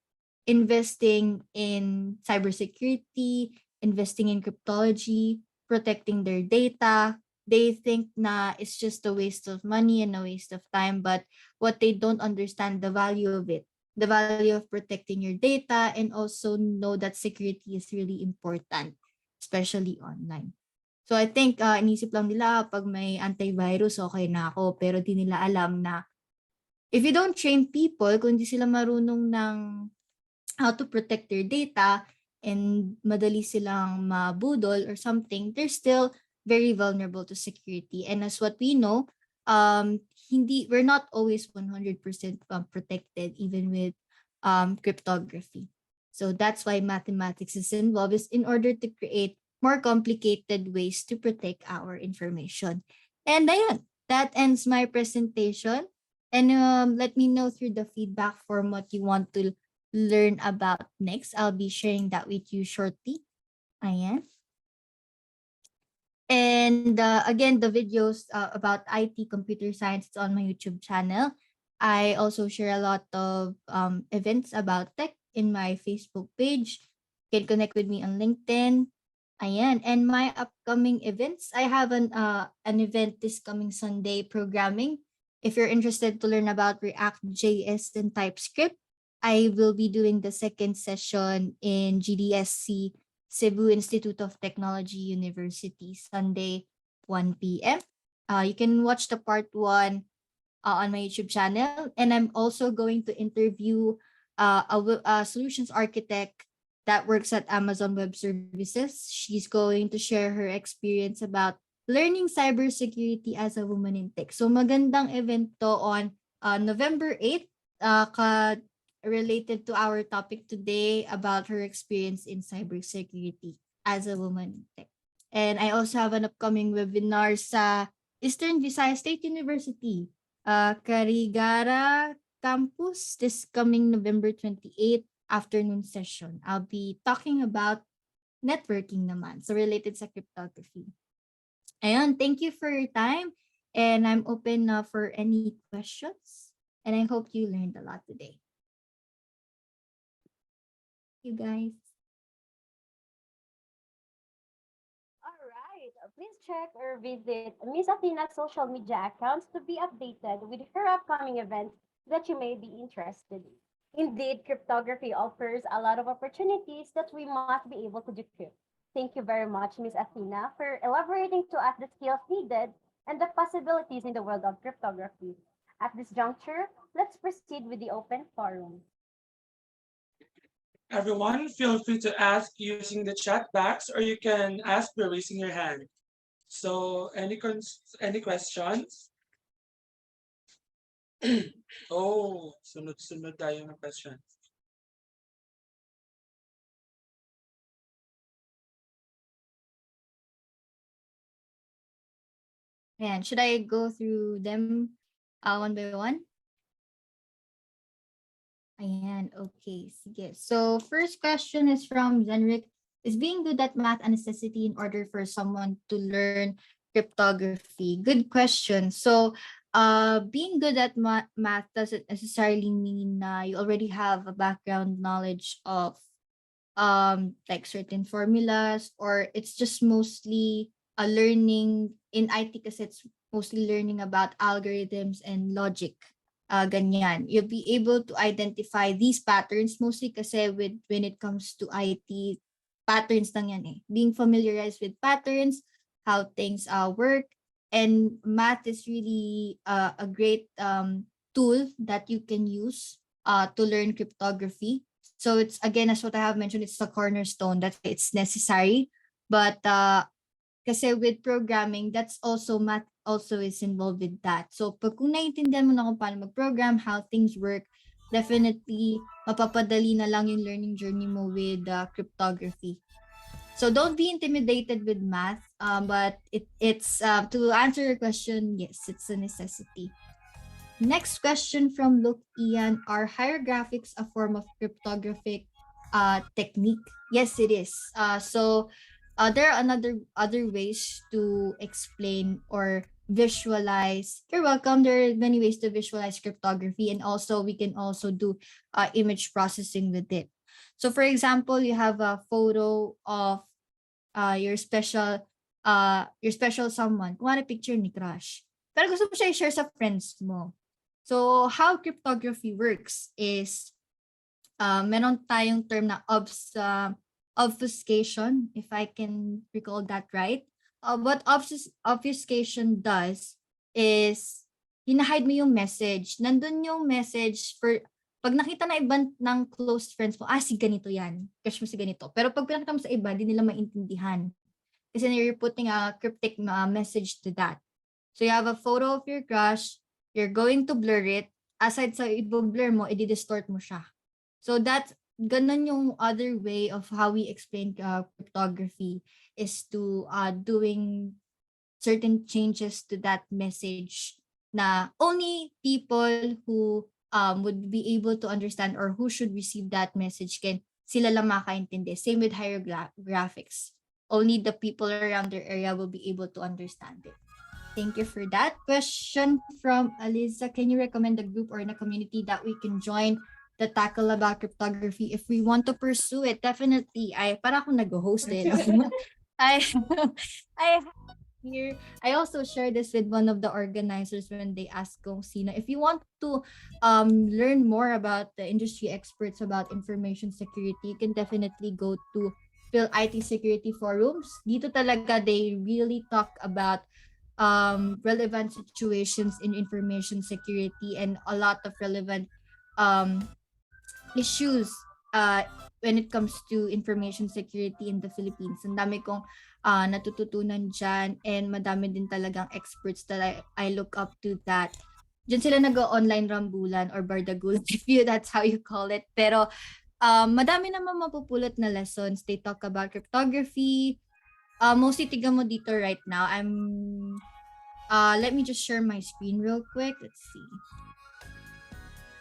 investing in cybersecurity, investing in cryptology, protecting their data. They think na it's just a waste of money and a waste of time, but what they don't understand the value of it, the value of protecting your data, and also know that security is really important, especially online. So I think inisip lang nila pag may antivirus, okay na ako. Pero di nila alam na if you don't train people, kung di sila marunong ng how to protect their data and madali silang mabudol or something, they're still very vulnerable to security. And as what we know, we're not always 100% protected even with cryptography. So that's why mathematics is involved, is in order to create more complicated ways to protect our information. And ayun, that ends my presentation. And let me know through the feedback form what you want to learn about next. I'll be sharing that with you shortly. Ayan. And again, the videos about IT computer science is on my YouTube channel. I also share a lot of events about tech in my Facebook page. You can connect with me on LinkedIn. Ayan. And my upcoming events, I have an event this coming Sunday, programming. If you're interested to learn about React, JS, and TypeScript, I will be doing the second session in GDSC, Cebu Institute of Technology University, Sunday, 1 p.m. You can watch the part 1 on my YouTube channel. And I'm also going to interview a solutions architect that works at Amazon Web Services. She's going to share her experience about learning cybersecurity as a woman in tech. So magandang event to on November 8th, related to our topic today about her experience in cybersecurity as a woman in tech. And I also have an upcoming webinar sa Eastern Visayas State University, Carigara Campus, this coming November 28th afternoon session. I'll be talking about networking naman, so related sa cryptography. Ayun, thank you for your time, and I'm open for any questions, and I hope you learned a lot today. You guys. All right. Please check or visit Miss Athena's social media accounts to be updated with her upcoming events that you may be interested in. Indeed, cryptography offers a lot of opportunities that we must be able to decrypt. Thank you very much, Miss Athena, for elaborating to us the skills needed and the possibilities in the world of cryptography. At this juncture, let's proceed with the open forum. Everyone, feel free to ask using the chat box, or you can ask by raising your hand. So, any questions? Oh, sunod-sunod tayo ng question. Ayan, should I go through them one by one? Ayan, okay. Sige. So first question is from Zenrik. Is being good at math a necessity in order for someone to learn cryptography? Good question. So being good at math doesn't necessarily mean you already have a background knowledge of like certain formulas, or it's just mostly a learning in IT kasi it's mostly learning about algorithms and logic. Ganyan. You'll be able to identify these patterns mostly kasi when it comes to IT, patterns lang yan eh. Being familiarized with patterns, how things work, and math is really a great tool that you can use to learn cryptography. So it's, again, as what I have mentioned, it's a cornerstone, that it's necessary. But kasi with programming, that's also math also is involved with that. So pag kung naiintindihan mo na kung paano mag-program, how things work, definitely mapapadali na lang yung learning journey mo with cryptography. So don't be intimidated with math, but it's to answer your question, yes, it's a necessity. Next question from Luke Ian. Are hieroglyphics a form of cryptographic technique? Yes, it is. There are other ways to explain or visualize. You're welcome. There are many ways to visualize cryptography, and also we can also do image processing with it. So for example, you have a photo of your special someone. Kung ano picture ni crush. Pero gusto mo siya i-share sa friends mo. So how cryptography works is meron tayong term na obfuscation, if I can recall that right. What obfuscation does is hinahide mo yung message. Nandun yung message for pag nakita na iba ng close friends mo, si ganito yan. Crush mo si ganito. Pero pag pinakita mo sa iba, hindi nila maintindihan. Kasi you're putting a cryptic message to that. So you have a photo of your crush, you're going to blur it. Aside sa i-blur mo, i-distort mo siya. So that's ganun yung other way of how we explain cryptography, is to doing certain changes to that message na only people who would be able to understand, or who should receive that message, sila lang makaintindi. Same with hieroglyphics. Only the people around their area will be able to understand it. Thank you for that. Question from Aliza. Can you recommend a group or in a community that we can join to tackle about cryptography if we want to pursue it? Definitely. Para akong nag-host eh. No? I here, I also shared this with one of the organizers when they asked kung sino. If you want to learn more about the industry experts about information security, you can definitely go to Phil IT Security Forums. Dito talaga they really talk about relevant situations in information security and a lot of relevant issues when it comes to information security in the Philippines. Ang dami kong natututunan dyan, and madami din talagang experts that I look up to that. Diyan sila nag-online rambulan or bardagulan, if that's how you call it. Pero madami naman mapupulot na lessons. They talk about cryptography. Mostly tiga mo dito right now. Let me just share my screen real quick. Let's see.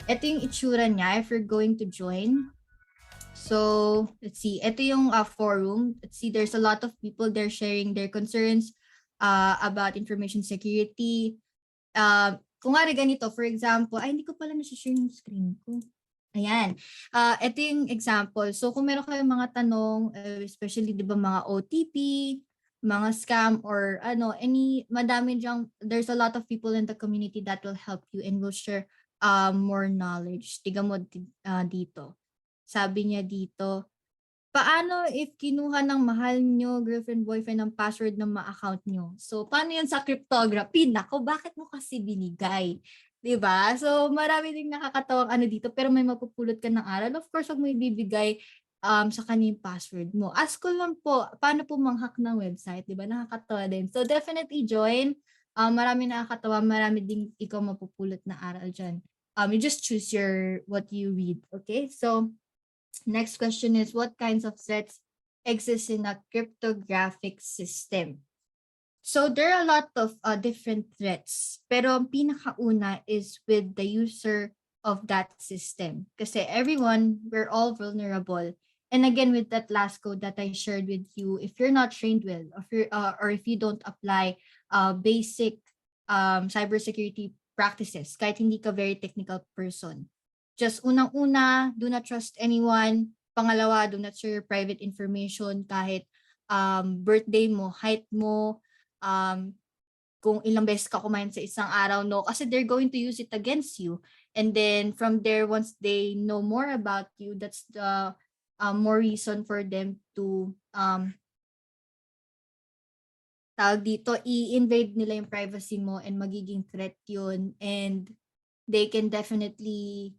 Ito yung itsura niya if you're going to join. So, let's see. Ito yung forum. Let's see, there's a lot of people there sharing their concerns about information security. Kung nga ganito, for example, hindi ko pala nasi-share yung screen ko. Ayan. Ito yung example. So, kung meron kayong mga tanong, especially, di ba, mga OTP, mga scam, or madami diyang, there's a lot of people in the community that will help you and will share more knowledge. Tiga mo dito. Sabi niya dito, paano if kinuha ng mahal nyo, girlfriend, boyfriend, ng password ng account nyo? So, paano yan sa cryptography? Nako, bakit mo kasi binigay? Diba? So, marami ding nakakatawang dito, pero may mapupulot ka ng aral. Of course, wag mo ibibigay sa kanyang password mo. Ask ko lang po, paano po manghack ng website? Diba? Nakakatawa din. So, definitely join. Marami nakakatawa, marami ding ikaw mapupulot na aral dyan. You just choose what you read, okay? So, next question is, what kinds of threats exist in a cryptographic system? So there are a lot of different threats, pero ang pinakauna is with the user of that system. Kasi everyone, we're all vulnerable. And again, with that last code that I shared with you, if you're not trained well, or if you don't apply basic cybersecurity practices, kahit hindi ka very technical person, just unang-una, do not trust anyone. Pangalawa, do not share your private information, kahit birthday mo, height mo, kung ilang beses ka kumain sa isang araw, no? Kasi they're going to use it against you. And then from there, once they know more about you, that's the more reason for them to tawag dito, i-invade nila yung privacy mo and magiging threat yun. And they can definitely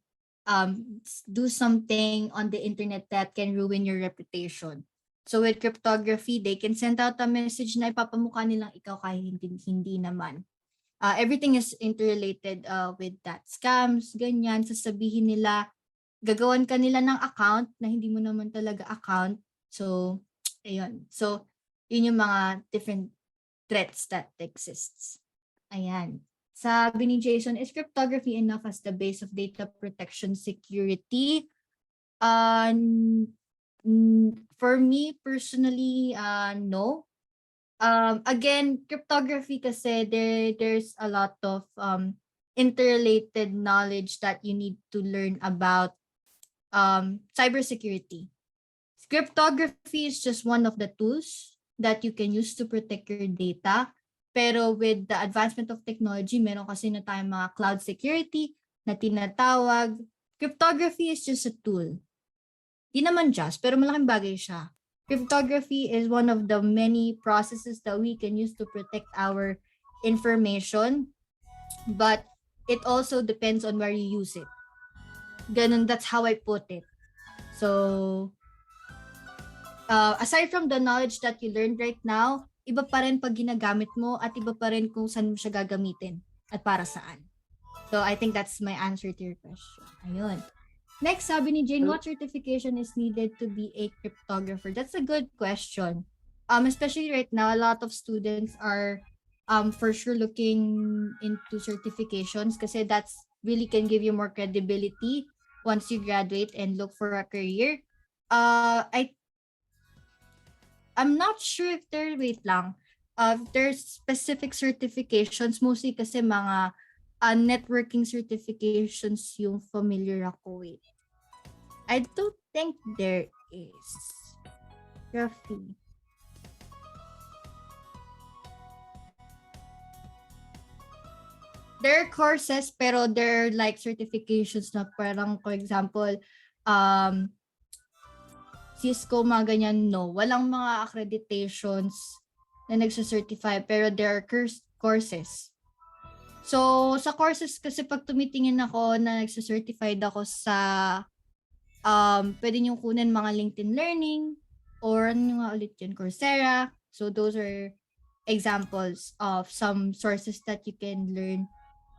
do something on the internet that can ruin your reputation. So with cryptography, they can send out a message na ipapamukha nilang ikaw kahit hindi naman. Everything is interrelated with that. Scams, ganyan, sasabihin nila, gagawan ka nila ng account na hindi mo naman talaga account. So, ayun. So, yun yung mga different threats that exists. Ayan. Sabi ni Jason, is cryptography enough as the base of data protection security? For me personally, no. Again, cryptography kasi there's a lot of interrelated knowledge that you need to learn about cybersecurity. Cryptography is just one of the tools that you can use to protect your data. Pero with the advancement of technology, meron kasi na tayong mga cloud security na tinatawag. Cryptography is just a tool. Di naman just, pero malaking bagay siya. Cryptography is one of the many processes that we can use to protect our information, but it also depends on where you use it. Ganun, that's how I put it. So, aside from the knowledge that you learned right now, iba pa rin pag ginagamit mo at iba pa rin kung saan mo siya gagamitin at para saan. So, I think that's my answer to your question. Ayun. Next, sabi ni Jane, what certification is needed to be a cryptographer? That's a good question. Especially right now, a lot of students are for sure looking into certifications kasi that's really can give you more credibility once you graduate and look for a career. I'm not sure if there's specific certifications, mostly kasi mga networking certifications yung familiar ako with. I don't think there is. Rafi. There are courses pero there are like certifications na parang, for example, Cisco, mga ganyan, no. Walang mga accreditations na nagsacertify pero there are courses. So, sa courses kasi pag tumitingin ako na nagsacertified ako sa pwede nyo kunin mga LinkedIn Learning or ano nga ulit yun, Coursera. So, those are examples of some sources that you can learn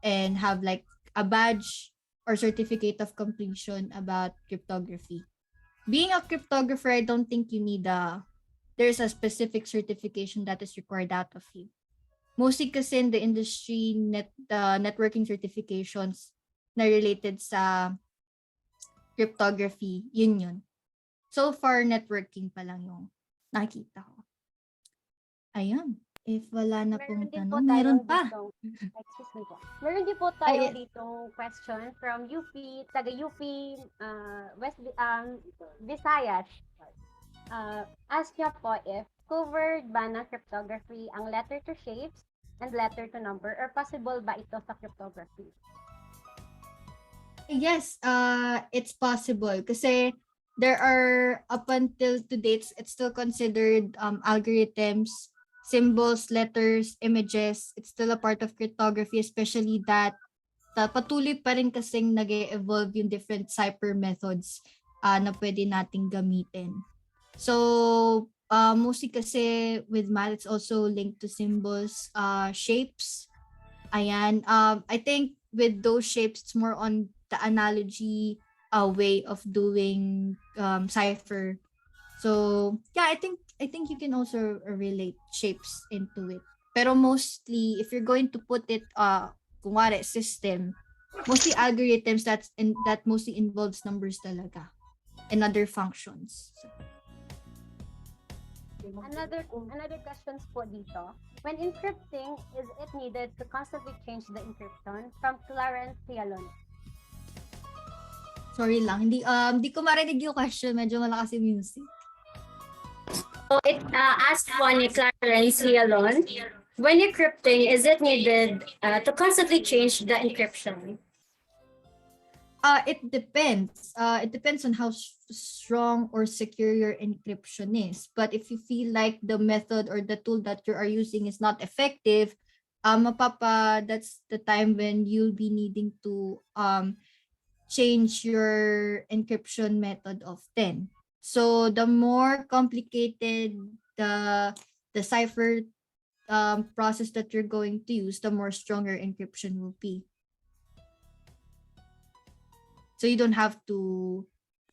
and have like a badge or certificate of completion about cryptography. Being a cryptographer, I don't think you need there's a specific certification that is required out of you. Mostly kasi in the industry, networking certifications na related sa Cryptography Union. So far, networking pa lang yung nakikita ko. Ayun. If wala na pong tanong, meron pa. Excuse me po. Meron din po tayo ditong question from UP, taga UP Visayas. Ask niya po if covered ba ng cryptography ang letter to shapes and letter to number, or possible ba ito sa cryptography? Yes, it's possible kasi there are, up until to dates, it's still considered algorithms, symbols, letters, images. It's still a part of cryptography, especially that patuloy pa rin kasing nag-evolve yung different cipher methods na pwede nating gamitin. So, Mostly kasi with math, it's also linked to symbols, shapes. Ayan. I think with those shapes, it's more on the analogy way of doing cipher. So yeah, I think you can also relate shapes into it. Pero mostly, if you're going to put it kunwari system, mostly algorithms that mostly involves numbers talaga and other functions. So, Another questions po dito. When encrypting, is it needed to constantly change the encryption from Clarence Cialon? sorry lang, hindi ko marinig yung question, medyo malakas yung music. So it asked po ni Clarence Cialon, when encrypting, is it needed to constantly change the encryption? It depends. It depends on how strong or secure your encryption is. But if you feel like the method or the tool that you are using is not effective, that's the time when you'll be needing to change your encryption method often. So the more complicated the cipher process that you're going to use, the more stronger encryption will be. So you don't have to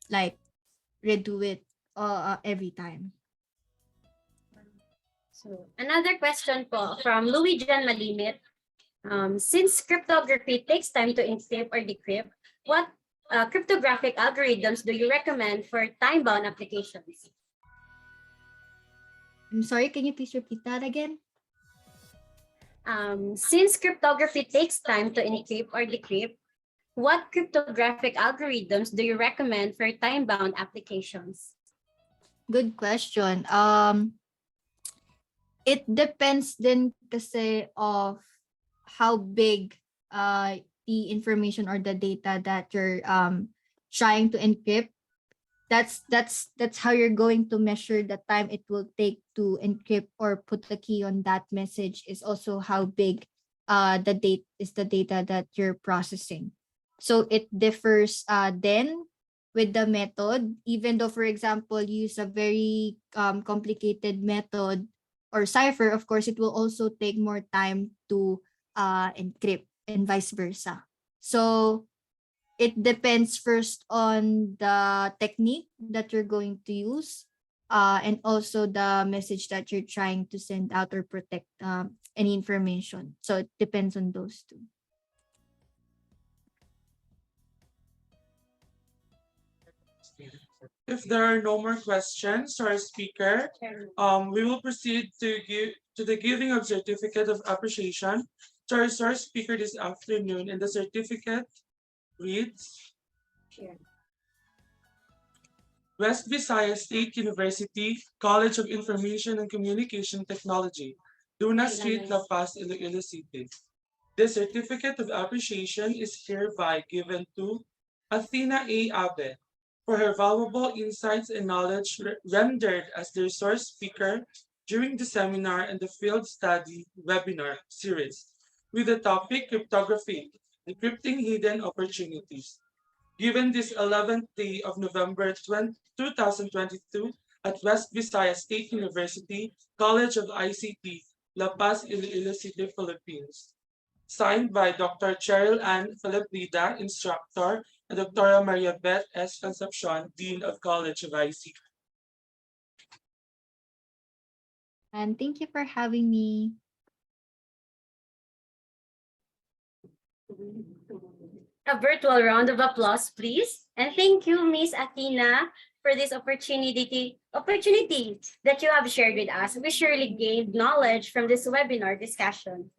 like redo it every time. So another question po from Louis Jan Malimit. Since cryptography takes time to encrypt or decrypt, what cryptographic algorithms do you recommend for time-bound applications? I'm sorry, can you please repeat that again? Since cryptography takes time to encrypt or decrypt, what cryptographic algorithms do you recommend for time-bound applications? Good question. It depends din kasi of how big the information or the data that you're trying to encrypt. That's how you're going to measure the time it will take to encrypt or put the key on that message, is also how big the data that you're processing. So it differs then with the method, even though, for example, you use a very complicated method or cipher, of course, it will also take more time to encrypt and vice versa. So it depends first on the technique that you're going to use, and also the message that you're trying to send out or protect any information. So it depends on those two. If there are no more questions to our speaker, we will proceed to the giving of certificate of appreciation to our source speaker this afternoon, and the certificate reads West Visayas State University College of Information and Communication Technology, Duna Street, La Paz, Iloilo City. This certificate of appreciation is hereby given to Athena Abe for her valuable insights and knowledge rendered as the resource speaker during the seminar and the field study webinar series with the topic Cryptography, Encrypting Hidden Opportunities. Given this 11th day of November 2022 at West Visayas State University, College of ICT, La Paz, Iloilo City, Philippines. Signed by Dr. Cheryl Ann Filiprida, instructor, and Dr. Maria Beth S. Concepcion, Dean of College of ICT. And thank you for having me. A virtual round of applause, please. And thank you, Miss Athena, for this opportunity that you have shared with us. We surely gained knowledge from this webinar discussion.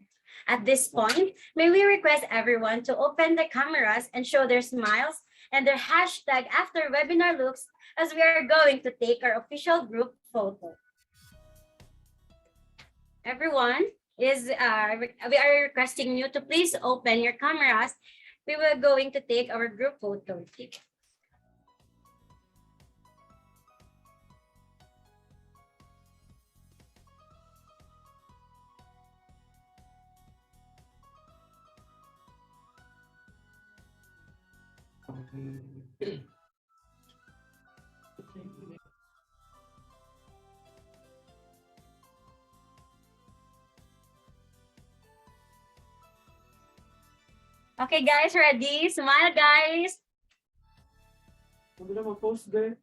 At this point, may we request everyone to open the cameras and show their smiles and their hashtag after webinar looks, as we are going to take our official group photo. Everyone, we are requesting you to please open your cameras. We were going to take our group photo. Okay, guys, ready? Smile, guys. Huwag na mag-post, girl.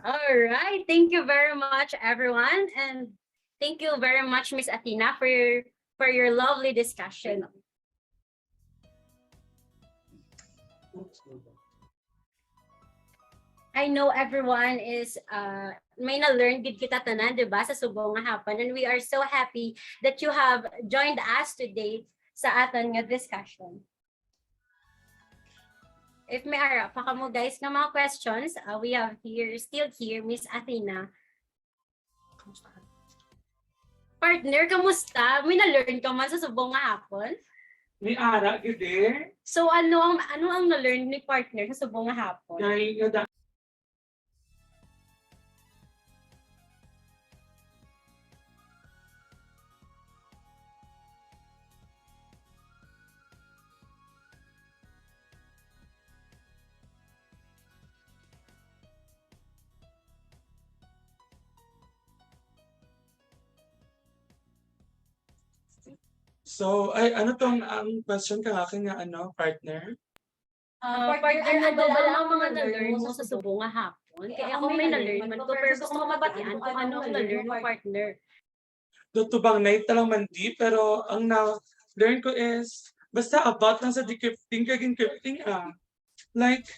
All right. Thank you very much, everyone. And thank you very much, Miss Athena, for your lovely discussion. I know everyone is may na-learn gid kita tanan, di ba, sa subong nga hapon, and we are so happy that you have joined us today sa aton nga discussion. If may ara pa kamo guys nga mga questions, we have still here Miss Athena. Partner, kamusta? May na-learn ka man sa subong nga hapon? May ara, gede. So ano ang na-learn ni partner sa subong nga hapon? Kaya nga So, ay, ano tong ang question ka akin nga, partner? Partner, ano ba lang ang mga na-learn mo sa subong nga hapon? Kaya ako may na-learn man ko, pero gusto ko mabatian kung ano ang na-learn mo, partner. Tutubang night lang man di, pero ang na-learn ko is, basta about lang sa decrypting, kaging encrypting Like,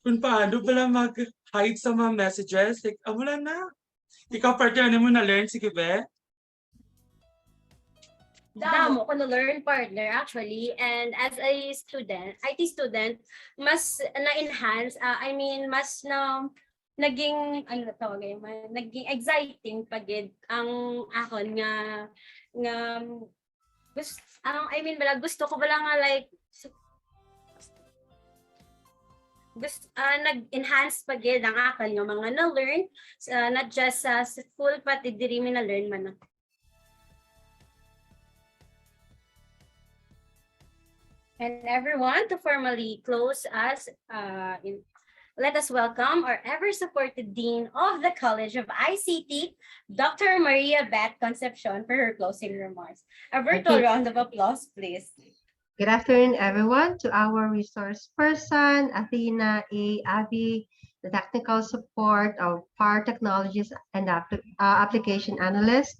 kung paano pala mag-hide sa mga messages, like, wala na. Ikaw, partner, ano mo na-learn? Sige, be? Damo ko na-learn, partner, actually. And as a student, IT student, mas na-enhance, mas naging, ano na tawag naging exciting pagid ang akon nga, gusto ko bala nga like, nag-enhance pagid ang akon nga mga na-learn, not just sa full, pati diri mi na-learn man. And everyone, to formally close us, let us welcome our ever-supported Dean of the College of ICT, Dr. Maria Beth Concepcion, for her closing remarks. A virtual round of applause, please. Good afternoon, everyone, to our resource person, Athena Abe, the technical support of Power Technologies and application analyst,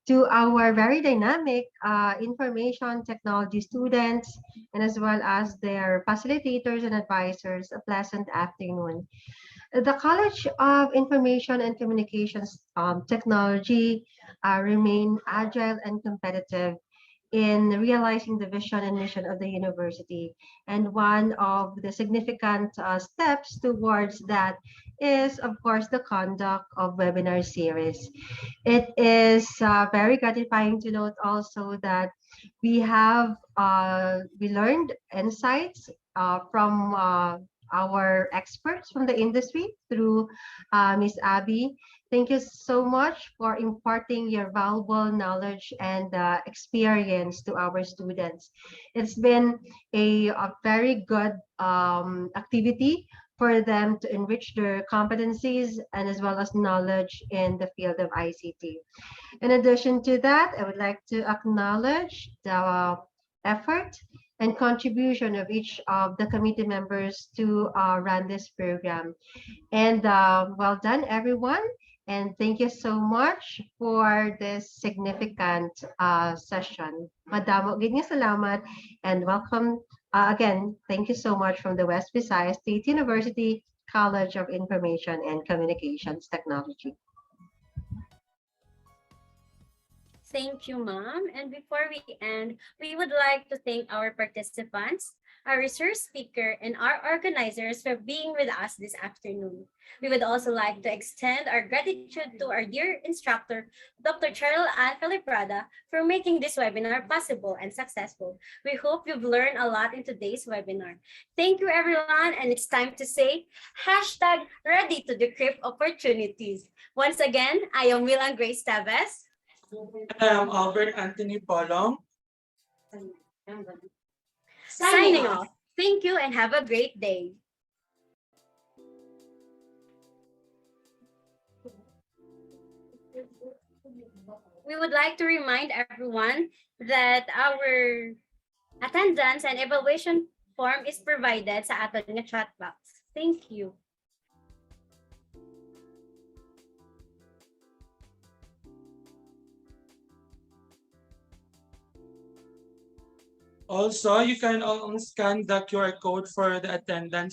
to our very dynamic information technology students, and as well as their facilitators and advisors, a pleasant afternoon. The College of Information and Communications Technology remain agile and competitive in realizing the vision and mission of the university. And one of the significant steps towards that is, of course, the conduct of webinar series. It is very gratifying to note also that we learned insights from our experts from the industry through Ms. Abby. Thank you so much for imparting your valuable knowledge and experience to our students. It's been a very good activity for them to enrich their competencies and as well as knowledge in the field of ICT. In addition to that, I would like to acknowledge the effort and contribution of each of the committee members to run this program. And well done, everyone. And thank you so much for this significant session. Madamo, ganyan salamat, and welcome again. Thank you so much from the West Visayas State University College of Information and Communications Technology. Thank you, ma'am. And before we end, we would like to thank our participants, our research speaker, and our organizers for being with us this afternoon. We would also like to extend our gratitude to our dear instructor, Dr. Cheryl Ann Feliprada, for making this webinar possible and successful. We hope you've learned a lot in today's webinar. Thank you, everyone, and it's time to say, #ready to decrypt opportunities. Once again, I am Milan Grace Taves. I am Albert Anthony Polong. Signing off. Thank you and have a great day. We would like to remind everyone that our attendance and evaluation form is provided sa aton nga chat box. Thank you. Also, you can scan the QR code for the attendance